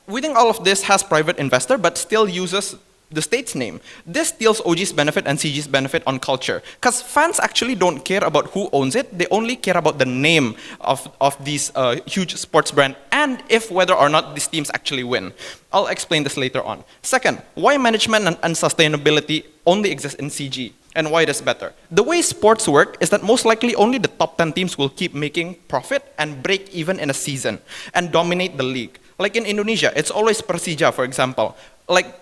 We think all of this has private investor, but still uses the state's name. This steals OG's benefit and CG's benefit on culture. Because fans actually don't care about who owns it, they only care about the name of these huge sports brand and if whether or not these teams actually win. I'll explain this later on. Second, why management and sustainability only exist in CG and why it is better. The way sports work is that most likely only the top 10 teams will keep making profit and break even in a season and dominate the league. Like in Indonesia, it's always Persija, for example. Like,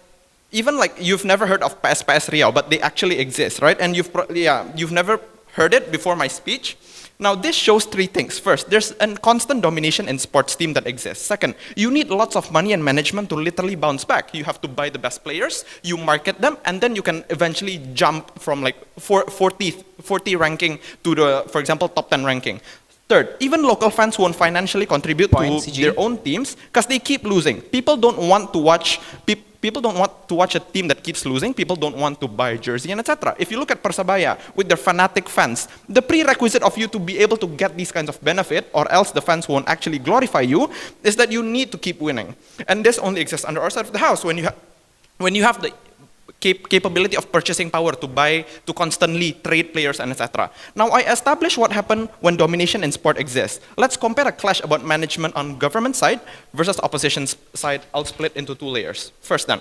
even like you've never heard of PS Riau, but they actually exist, right? And you've never heard it before my speech. Now this shows three things. First, there's a constant domination in sports team that exists. Second, you need lots of money and management to literally bounce back. You have to buy the best players, you market them, and then you can eventually jump from like 40 ranking to the, for example, top 10 ranking. Third, even local fans won't financially contribute to their own teams because they keep losing. People don't want to watch a team that keeps losing. People don't want to buy a jersey and etc. If you look at Persebaya with their fanatic fans, the prerequisite of you to be able to get these kinds of benefit, or else the fans won't actually glorify you, is that you need to keep winning. And this only exists under our side of the house when you have the capability of purchasing power to buy, to constantly trade players and etc. Now I established what happened when domination in sport exists. Let's compare a clash about management on government side versus opposition side. I'll split into two layers. First then,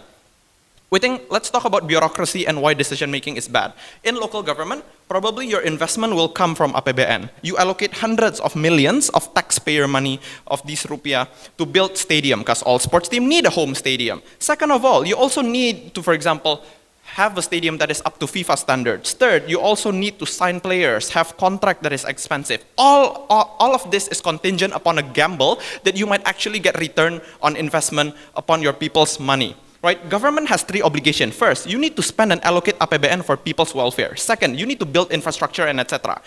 let's talk about bureaucracy and why decision making is bad. In local government, probably your investment will come from APBN. You allocate hundreds of millions of taxpayer money of these rupiah to build stadium because all sports teams need a home stadium. Second of all, you also need to, for example, have a stadium that is up to FIFA standards. Third, you also need to sign players, have contract that is expensive. All of this is contingent upon a gamble that you might actually get return on investment upon your people's money. Right? Government has three obligations. First, you need to spend and allocate APBN for people's welfare. Second, you need to build infrastructure and etc.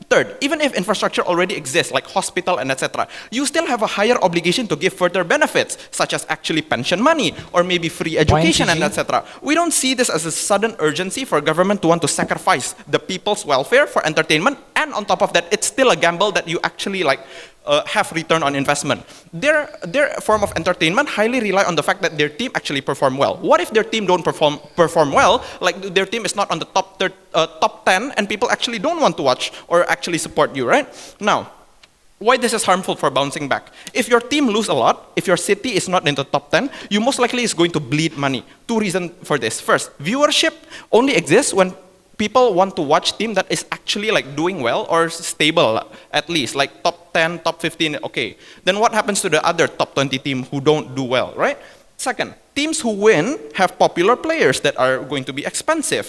Third, even if infrastructure already exists, like hospital and etc., you still have a higher obligation to give further benefits, such as actually pension money or maybe free education and etc. We don't see this as a sudden urgency for government to want to sacrifice the people's welfare for entertainment, and on top of that, it's still a gamble that you actually like have return on investment. Their form of entertainment highly rely on the fact that their team actually perform well. What if their team don't perform well, like their team is not on the top 10 and people actually don't want to watch or actually support you, right? Now, why this is harmful for bouncing back? If your team lose a lot, if your city is not in the top 10, you most likely is going to bleed money. Two reasons for this. First, viewership only exists when people want to watch team that is actually like doing well or stable at least, like top 10, top 15, okay. Then what happens to the other top 20 team who don't do well, right? Second, teams who win have popular players that are going to be expensive,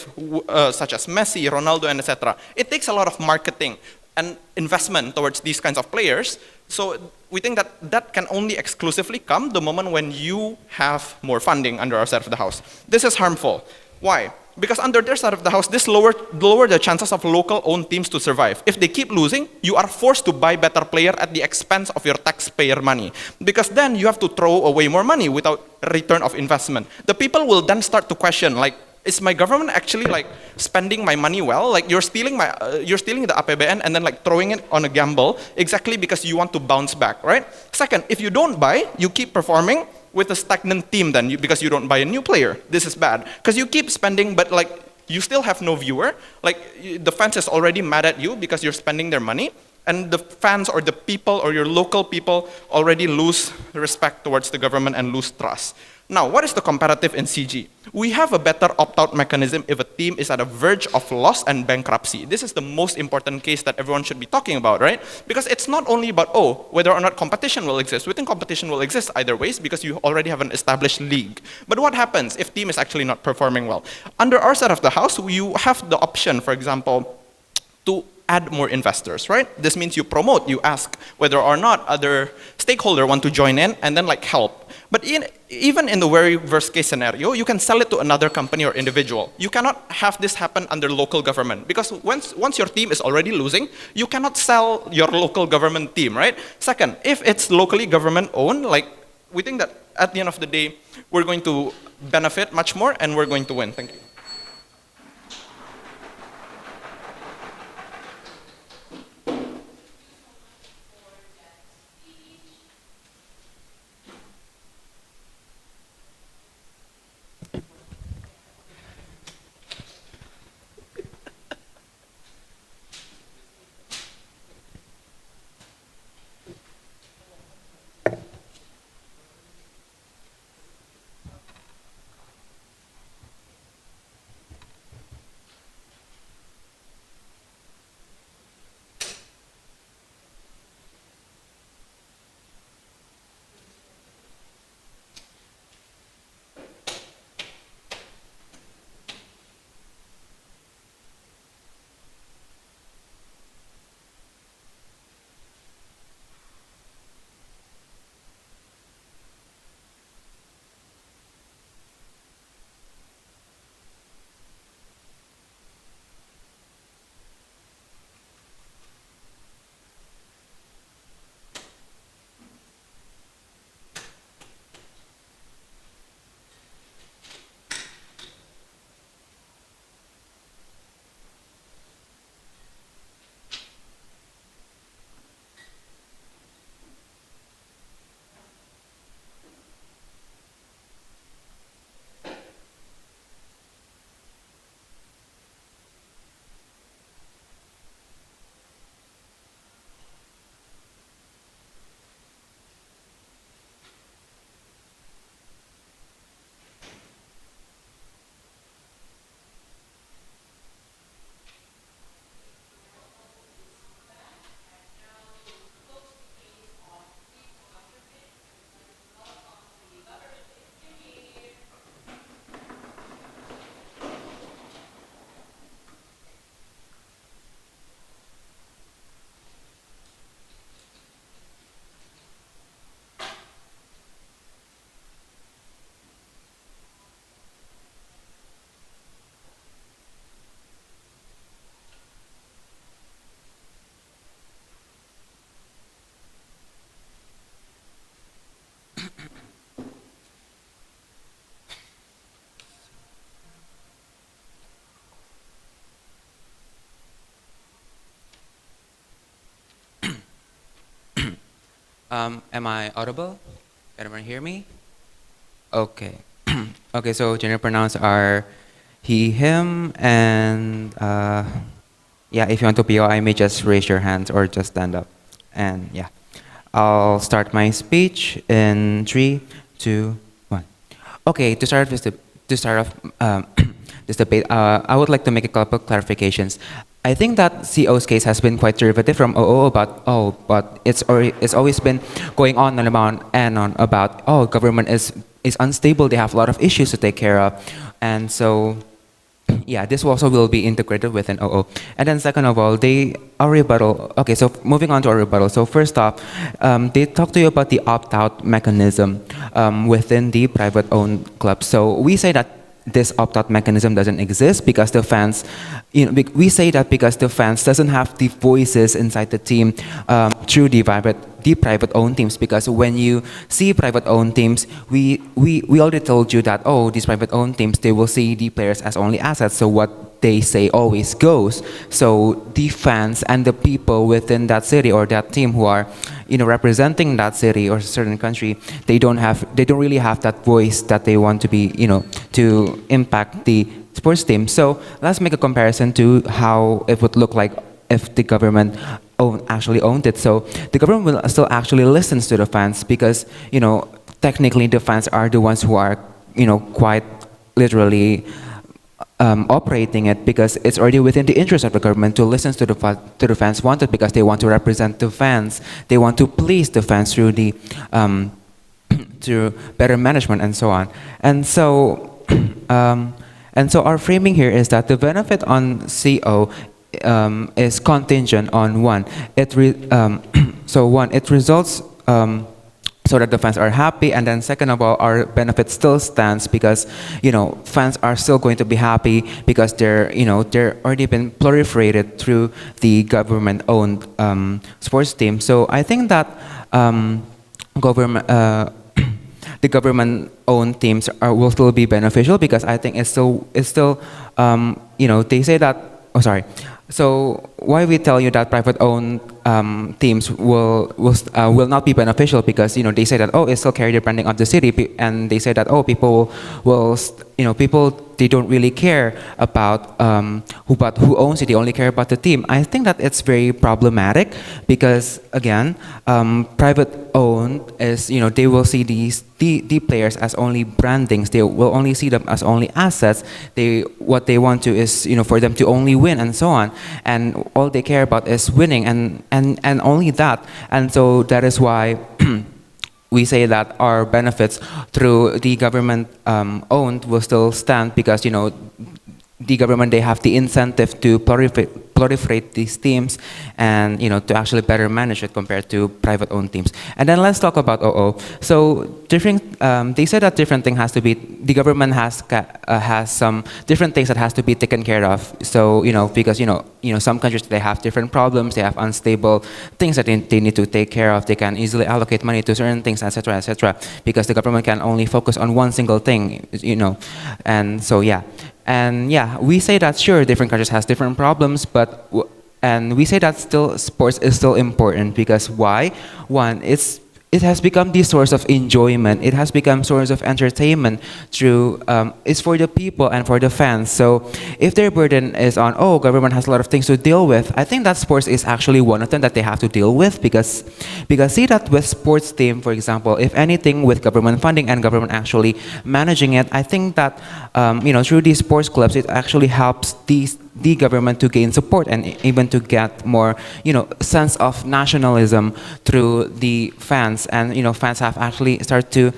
such as Messi, Ronaldo, and etc. It takes a lot of marketing and investment towards these kinds of players. So we think that that can only exclusively come the moment when you have more funding under our side of the house. This is harmful. Why? Because under their side of the house, this lower the chances of local-owned teams to survive. If they keep losing, you are forced to buy better player at the expense of your taxpayer money. Because then you have to throw away more money without return of investment. The people will then start to question, like, is my government actually like spending my money well? Like you're stealing the APBN and then like throwing it on a gamble exactly because you want to bounce back, right? Second, if you don't buy, you keep performing with a stagnant team then because you don't buy a new player. This is bad because you keep spending, but like you still have no viewer. Like the fans is already mad at you because you're spending their money, and the fans or the people or your local people already lose respect towards the government and lose trust. Now, what is the comparative in CG? We have a better opt-out mechanism if a team is at a verge of loss and bankruptcy. This is the most important case that everyone should be talking about, right? Because it's not only about, oh, whether or not competition will exist. We think competition will exist either ways because you already have an established league. But what happens if team is actually not performing well? Under our side of the house, you have the option, for example, to add more investors, right? This means you promote, you ask whether or not other stakeholders want to join in and then like help. But even in the very worst case scenario, you can sell it to another company or individual. You cannot have this happen under local government because once your team is already losing, you cannot sell your local government team, right? Second, if it's locally government owned, like we think that at the end of the day, we're going to benefit much more and we're going to win. Thank you. Am I audible? Can everyone hear me? Okay. Okay, so gender pronouns are he, him, and yeah, if you want to POI may just raise your hands or just stand up. And yeah, I'll start my speech in 3, 2, 1. Okay, to start off this debate, I would like to make a couple of clarifications. I think that CO's case has been quite derivative from OO about, but it's always been going on and on about, government is unstable, they have a lot of issues to take care of. And so, yeah, this also will be integrated within OO. And then second of all, our rebuttal, okay, so moving on to our rebuttal. So first off, they talk to you about the opt-out mechanism within the private-owned clubs. So we say that this opt-out mechanism doesn't exist because the fans, we say that because the fans doesn't have the voices inside the team through the private-owned teams. Because when you see private-owned teams, we already told you that, these private-owned teams, they will see the players as only assets. So what they say always goes. So the fans and the people within that city or that team who are, representing that city or a certain country, they don't really have that voice that they want to be, to impact the sports team. So let's make a comparison to how it would look like if the government actually owned it. So the government will still actually listen to the fans because, technically the fans are the ones who are, quite literally operating it, because it's already within the interest of the government to listen to the fans wanted, because they want to represent the fans. They want to please the fans through the to better management and so on. And so our framing here is that the benefit on CO is contingent on one. It results so that the fans are happy, and then second of all, our benefit still stands because fans are still going to be happy because they're already been proliferated through the government-owned sports team. So I think that the government-owned teams will still be beneficial because I think it's still they say that. Oh, sorry. So why we tell you that private-owned teams will not be beneficial, because they say that it still carry the branding of the city, and they say that people they don't really care about who owns it, they only care about the team. I think that it's very problematic because again, private-owned is they will see the players as only brandings. They will only see them as only assets. What they want to is for them to only win and so on, and all they care about is winning and only that. And so that is why we say that our benefits through the government owned will still stand, because the government, they have the incentive to proliferate these teams and to actually better manage it compared to private-owned teams. And then let's talk about OO. So they said that different thing has to be, the government has some different things that has to be taken care of. So because some countries, they have different problems, they have unstable things that they need to take care of. They can easily allocate money to certain things, etc., because the government can only focus on one single thing, and so yeah. And yeah, we say that sure, different countries has different problems, and we say that still sports is still important because why? One, it has become the source of enjoyment. It has become source of entertainment through, it's for the people and for the fans. So if their burden is on, government has a lot of things to deal with, I think that sports is actually one of them that they have to deal with, because see that with sports team, for example, if anything with government funding and government actually managing it, I think that, through these sports clubs, it actually helps the government to gain support and even to get more, sense of nationalism through the fans. And, fans have actually started to,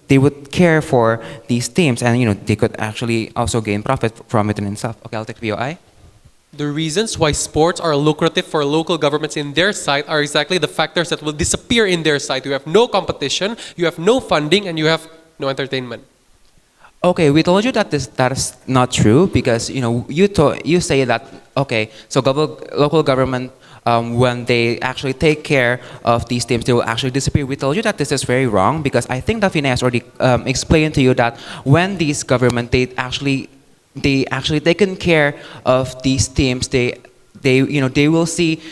they would care for these teams, and, they could actually also gain profit from it in itself. Okay, I'll take VOI. The reasons why sports are lucrative for local governments in their side are exactly the factors that will disappear in their side. You have no competition, you have no funding, and you have no entertainment. Okay, we told you that that is not true, because you say that so local government, when they actually take care of these teams, they will actually disappear. We told you that this is very wrong, because I think that Vinay has already explained to you that when these government, they actually taken care of these teams, they will see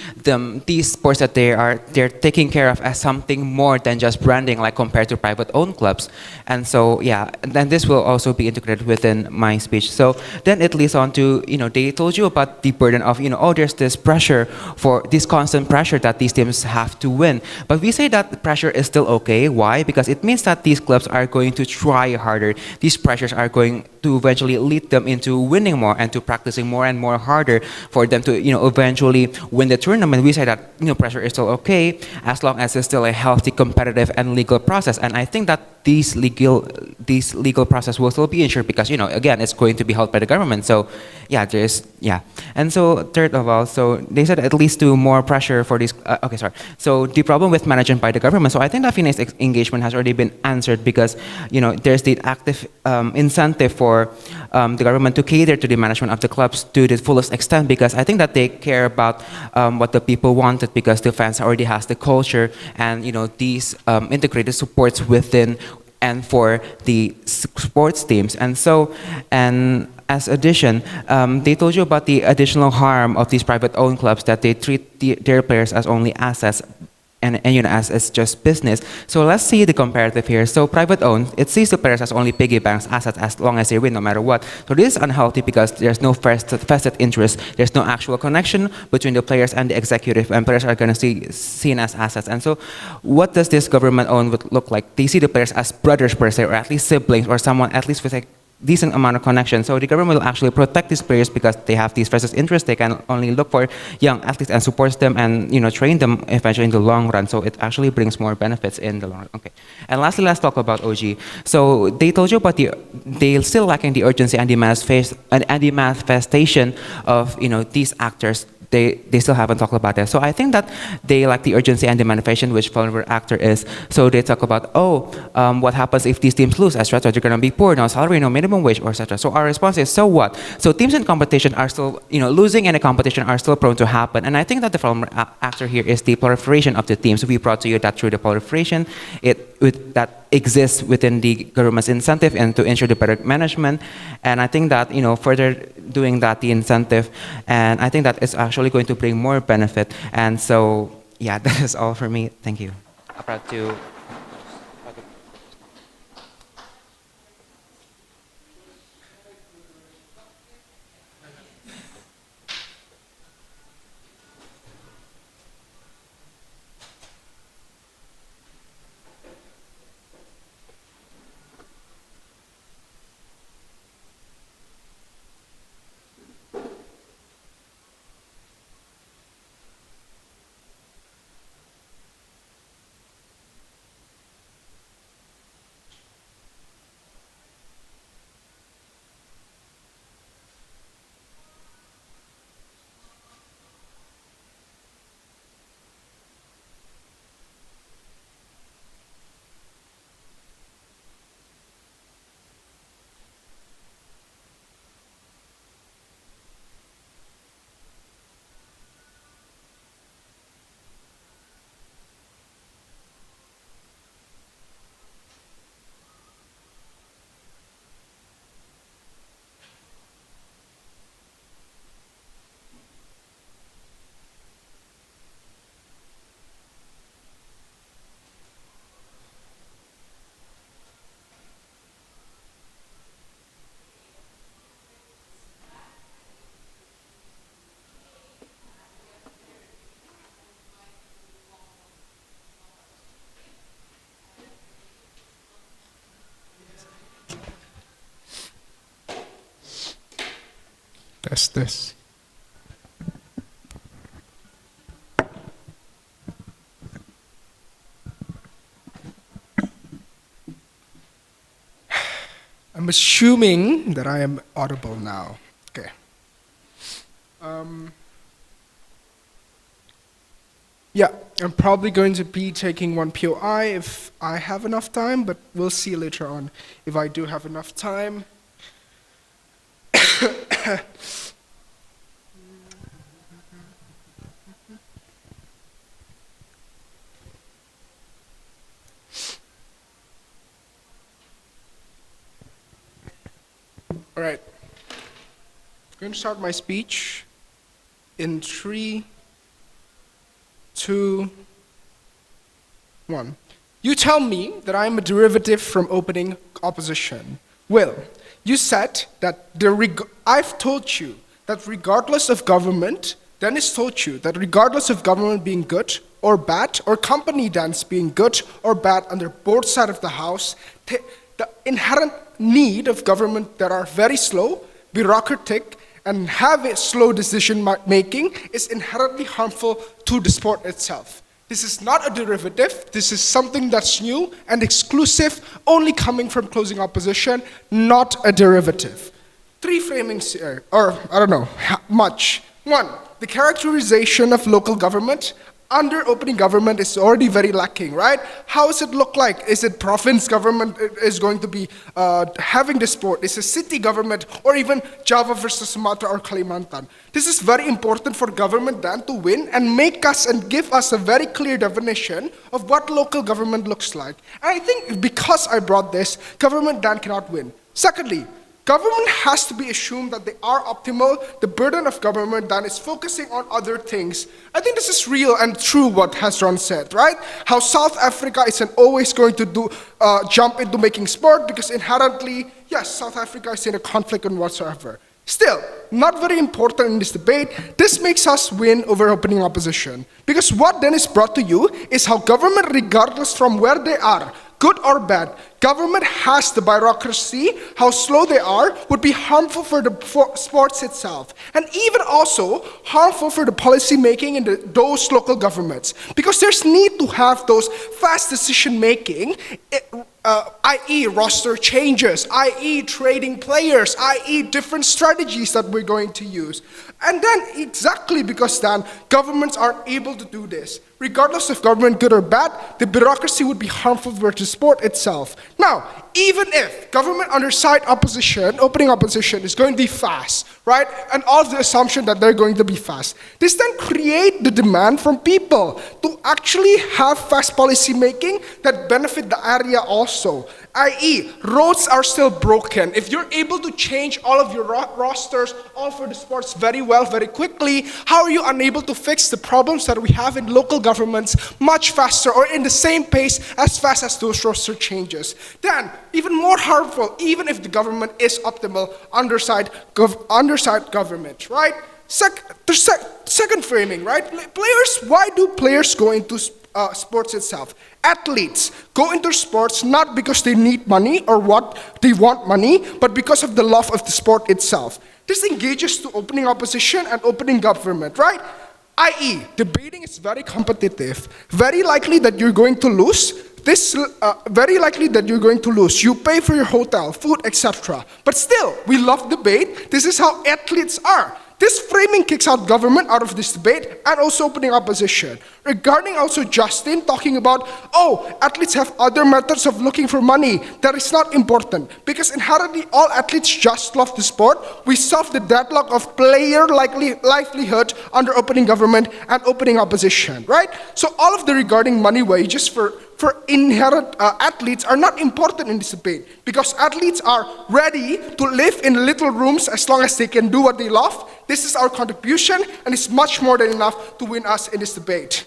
these sports that they're taking care of as something more than just branding, like compared to private-owned clubs. And so yeah, and then this will also be integrated within my speech. So then it leads on to they told you about the burden of there's this pressure, for this constant pressure that these teams have to win. But we say that the pressure is still okay. Why? Because it means that these clubs are going to try harder. These pressures are going to eventually lead them into winning more and to practicing more and more harder for them to eventually win the tournament. We say that pressure is still okay as long as it's still a healthy, competitive, and legal process. And I think that these legal process will still be ensured because again, it's going to be held by the government. So yeah, and so third of all, so they said it leads to more pressure for these. So the problem with management by the government. So I think that FINA's engagement has already been answered because there's the active incentive for the government to cater to the management of the clubs to the fullest extent, because I think that they care about what the people wanted, because the fans already has the culture and these integrated supports within and for the sports teams. And so, and as addition, they told you about the additional harm of these private-owned clubs, that they treat their players as only assets and as just business. So let's see the comparative here. So private-owned, it sees the players as only piggy banks, assets as long as they win, no matter what. So this is unhealthy because there's no vested interest. There's no actual connection between the players and the executive, and players are going to see seen as assets. And so what does this government-owned look like? They see the players as brothers per se, or at least siblings, or someone at least with a decent amount of connection. So the government will actually protect these players because they have these vested interests. They can only look for young athletes and supports them and train them eventually in the long run. So it actually brings more benefits in the long run. Okay. And lastly, let's talk about OG. So they told you about they're still lacking the urgency and the manifestation of these actors. They still haven't talked about that. So I think that they lack the urgency and the manifestation which vulnerable actor is. So they talk about, what happens if these teams lose, etc. They're going to be poor, no salary, no minimum wage, or etc. So our response is, so what? So teams in competition are still, losing in a competition are still prone to happen. And I think that the vulnerable actor here is the proliferation of the teams. We brought to you that through the proliferation, that exists within the government's incentive and to ensure the better management. And I think that, further doing that, the incentive, and I think that it's actually going to bring more benefit. And so, yeah, that is all for me. Thank you. Test this. I'm assuming that I am audible now. Okay. Yeah, I'm probably going to be taking one POI if I have enough time, but we'll see later on if I do have enough time. All right. I'm going to start my speech in 3, 2, 1. You tell me that I am a derivative from opening opposition. Well, you said that I've told you that regardless of government, Dennis told you that regardless of government being good or bad, or company dance being good or bad under both sides of the house, inherent need of government that are very slow, bureaucratic, and have a slow decision making is inherently harmful to the sport itself. This is not a derivative, this is something that's new and exclusive, only coming from closing opposition, not a derivative. 3 framings here, or I don't know, much. 1, the characterization of local government under opening government is already very lacking, right? How does it look like? Is it province government is going to be having the sport? Is it city government, or even Java versus Sumatra or Kalimantan? This is very important for government then to win and make us and give us a very clear definition of what local government looks like. And I think because I brought this, government then cannot win. Secondly, government has to be assumed that they are optimal. The burden of government then is focusing on other things. I think this is real and true what Hasron said, right? How South Africa isn't always going to jump into making sport because inherently, yes, South Africa is in a conflict and whatsoever. Still, not very important in this debate, this makes us win over opening opposition. Because what then is brought to you is how government, regardless from where they are, good or bad, government has the bureaucracy, how slow they are, would be harmful for the sports itself. And even also harmful for the policy making in those local governments. Because there's need to have those fast decision making, i.e. roster changes, i.e. trading players, i.e. different strategies that we're going to use. And then exactly because then governments aren't able to do this. Regardless of government good or bad, the bureaucracy would be harmful for the sport itself. Now, even if government underside opposition, opening opposition is going to be fast, right? And all of the assumption that they're going to be fast. This then create the demand from people to actually have fast policy making that benefit the area also. I.e., roads are still broken. If you're able to change all of your rosters, all for the sports very well, very quickly, how are you unable to fix the problems that we have in local governments much faster or in the same pace as fast as those roster changes? Then, even more harmful, even if the government is optimal, underside government, right? Second framing, right? Players, why do players go into sports itself? Athletes go into sports not because they need money or what they want money, but because of the love of the sport itself. This engages to opening opposition and opening government, right? I.e., debating is very competitive. Very likely that you're going to lose. Very likely that you're going to lose. You pay for your hotel, food, etc. But still, we love debate. This is how athletes are. This framing kicks out government out of this debate and also opening opposition. Regarding also Justin talking about, oh, athletes have other methods of looking for money. That is not important because inherently all athletes just love the sport. We solve the deadlock of player livelihood under opening government and opening opposition, right? So all of the regarding money wages for inherent athletes are not important in this debate because athletes are ready to live in little rooms as long as they can do what they love. This is our contribution and it's much more than enough to win us in this debate.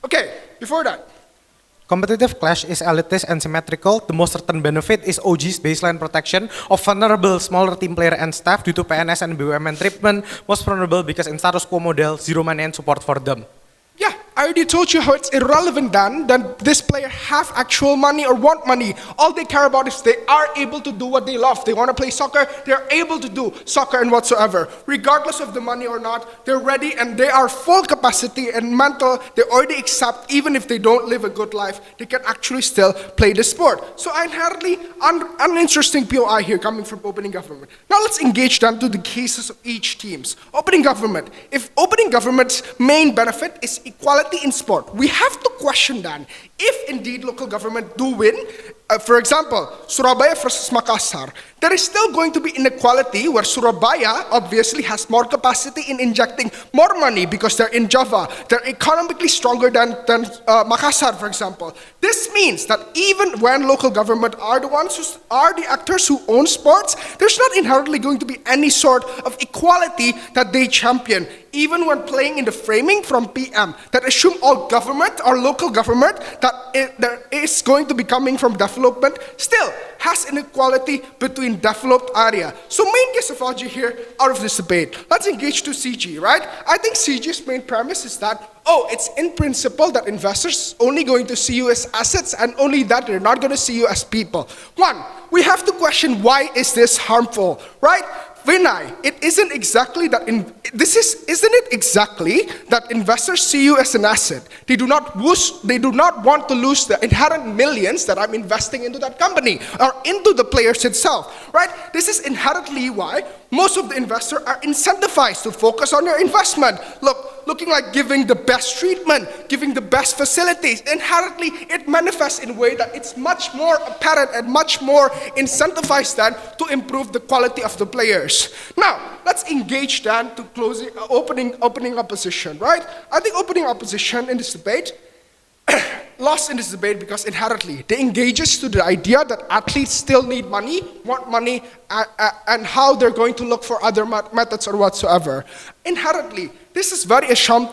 Okay, before that. Competitive clash is elitist and symmetrical. The most certain benefit is OG's baseline protection of vulnerable smaller team player and staff due to PNS and BUMN treatment. Most vulnerable because in status quo model, zero money and support for them. Yeah, I already told you how it's irrelevant then that this player have actual money or want money. All they care about is they are able to do what they love. They want to play soccer, they're able to do soccer and whatsoever. Regardless of the money or not, they're ready and they are full capacity and mental. They already accept even if they don't live a good life, they can actually still play the sport. So inherently uninteresting POI here coming from opening government. Now let's engage down to the cases of each teams. Opening government. If opening government's main benefit is equality in sport, we have to question then if indeed local government do win. For example, Surabaya versus Makassar, there is still going to be inequality where Surabaya obviously has more capacity in injecting more money because they're in Java. They're economically stronger than Makassar, for example. This means that even when local government are the ones who are the actors who own sports, there's not inherently going to be any sort of equality that they champion. Even when playing in the framing from PM that assume all government or local government that is going to be coming from development still has inequality between developed area. So main case of LG here out of this debate. Let's engage to CG, right? I think CG's main premise is that, oh, it's in principle that investors only going to see you as assets and only that they're not going to see you as people. One, we have to question why is this harmful, right? Vinay, it isn't exactly that isn't it exactly that investors see you as an asset? They do not want to lose the inherent millions that I'm investing into that company or into the players itself, right? This is inherently why most of the investors are incentivized to focus on their investment. Looking like giving the best treatment, giving the best facilities. Inherently, it manifests in a way that it's much more apparent and much more incentivized then to improve the quality of the players. Now, let's engage then to opening opposition, right? I think opening opposition in this debate lost in this debate because inherently they engages to the idea that athletes still need money, want money, and how they're going to look for other methods or whatsoever. Inherently, this is very assumed.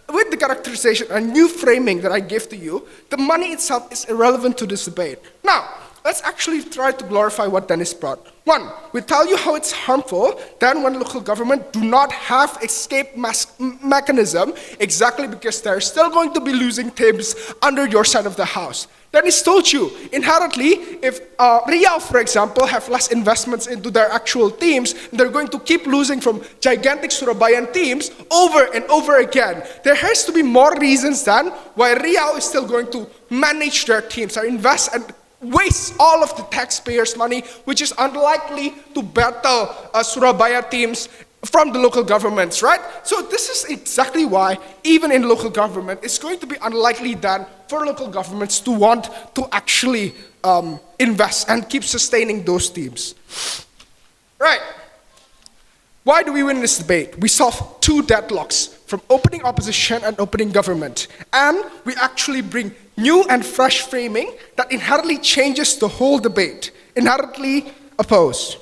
With the characterization and new framing that I give to you, the money itself is irrelevant to this debate. Now, let's actually try to glorify what Dennis brought. One, we tell you how it's harmful then when local government do not have escape mechanism exactly because they're still going to be losing teams under your side of the house. Dennis told you, inherently, if Riau, for example, have less investments into their actual teams, they're going to keep losing from gigantic Surabayan teams over and over again. There has to be more reasons then why Riau is still going to manage their teams or invest and waste all of the taxpayers' money, which is unlikely to battle Surabaya teams from the local governments, right? So this is exactly why, even in local government, it's going to be unlikely then for local governments to want to actually invest and keep sustaining those teams. Right. Why do we win this debate? We solve two deadlocks from opening opposition and opening government. And we actually bring new and fresh framing that inherently changes the whole debate. Inherently opposed.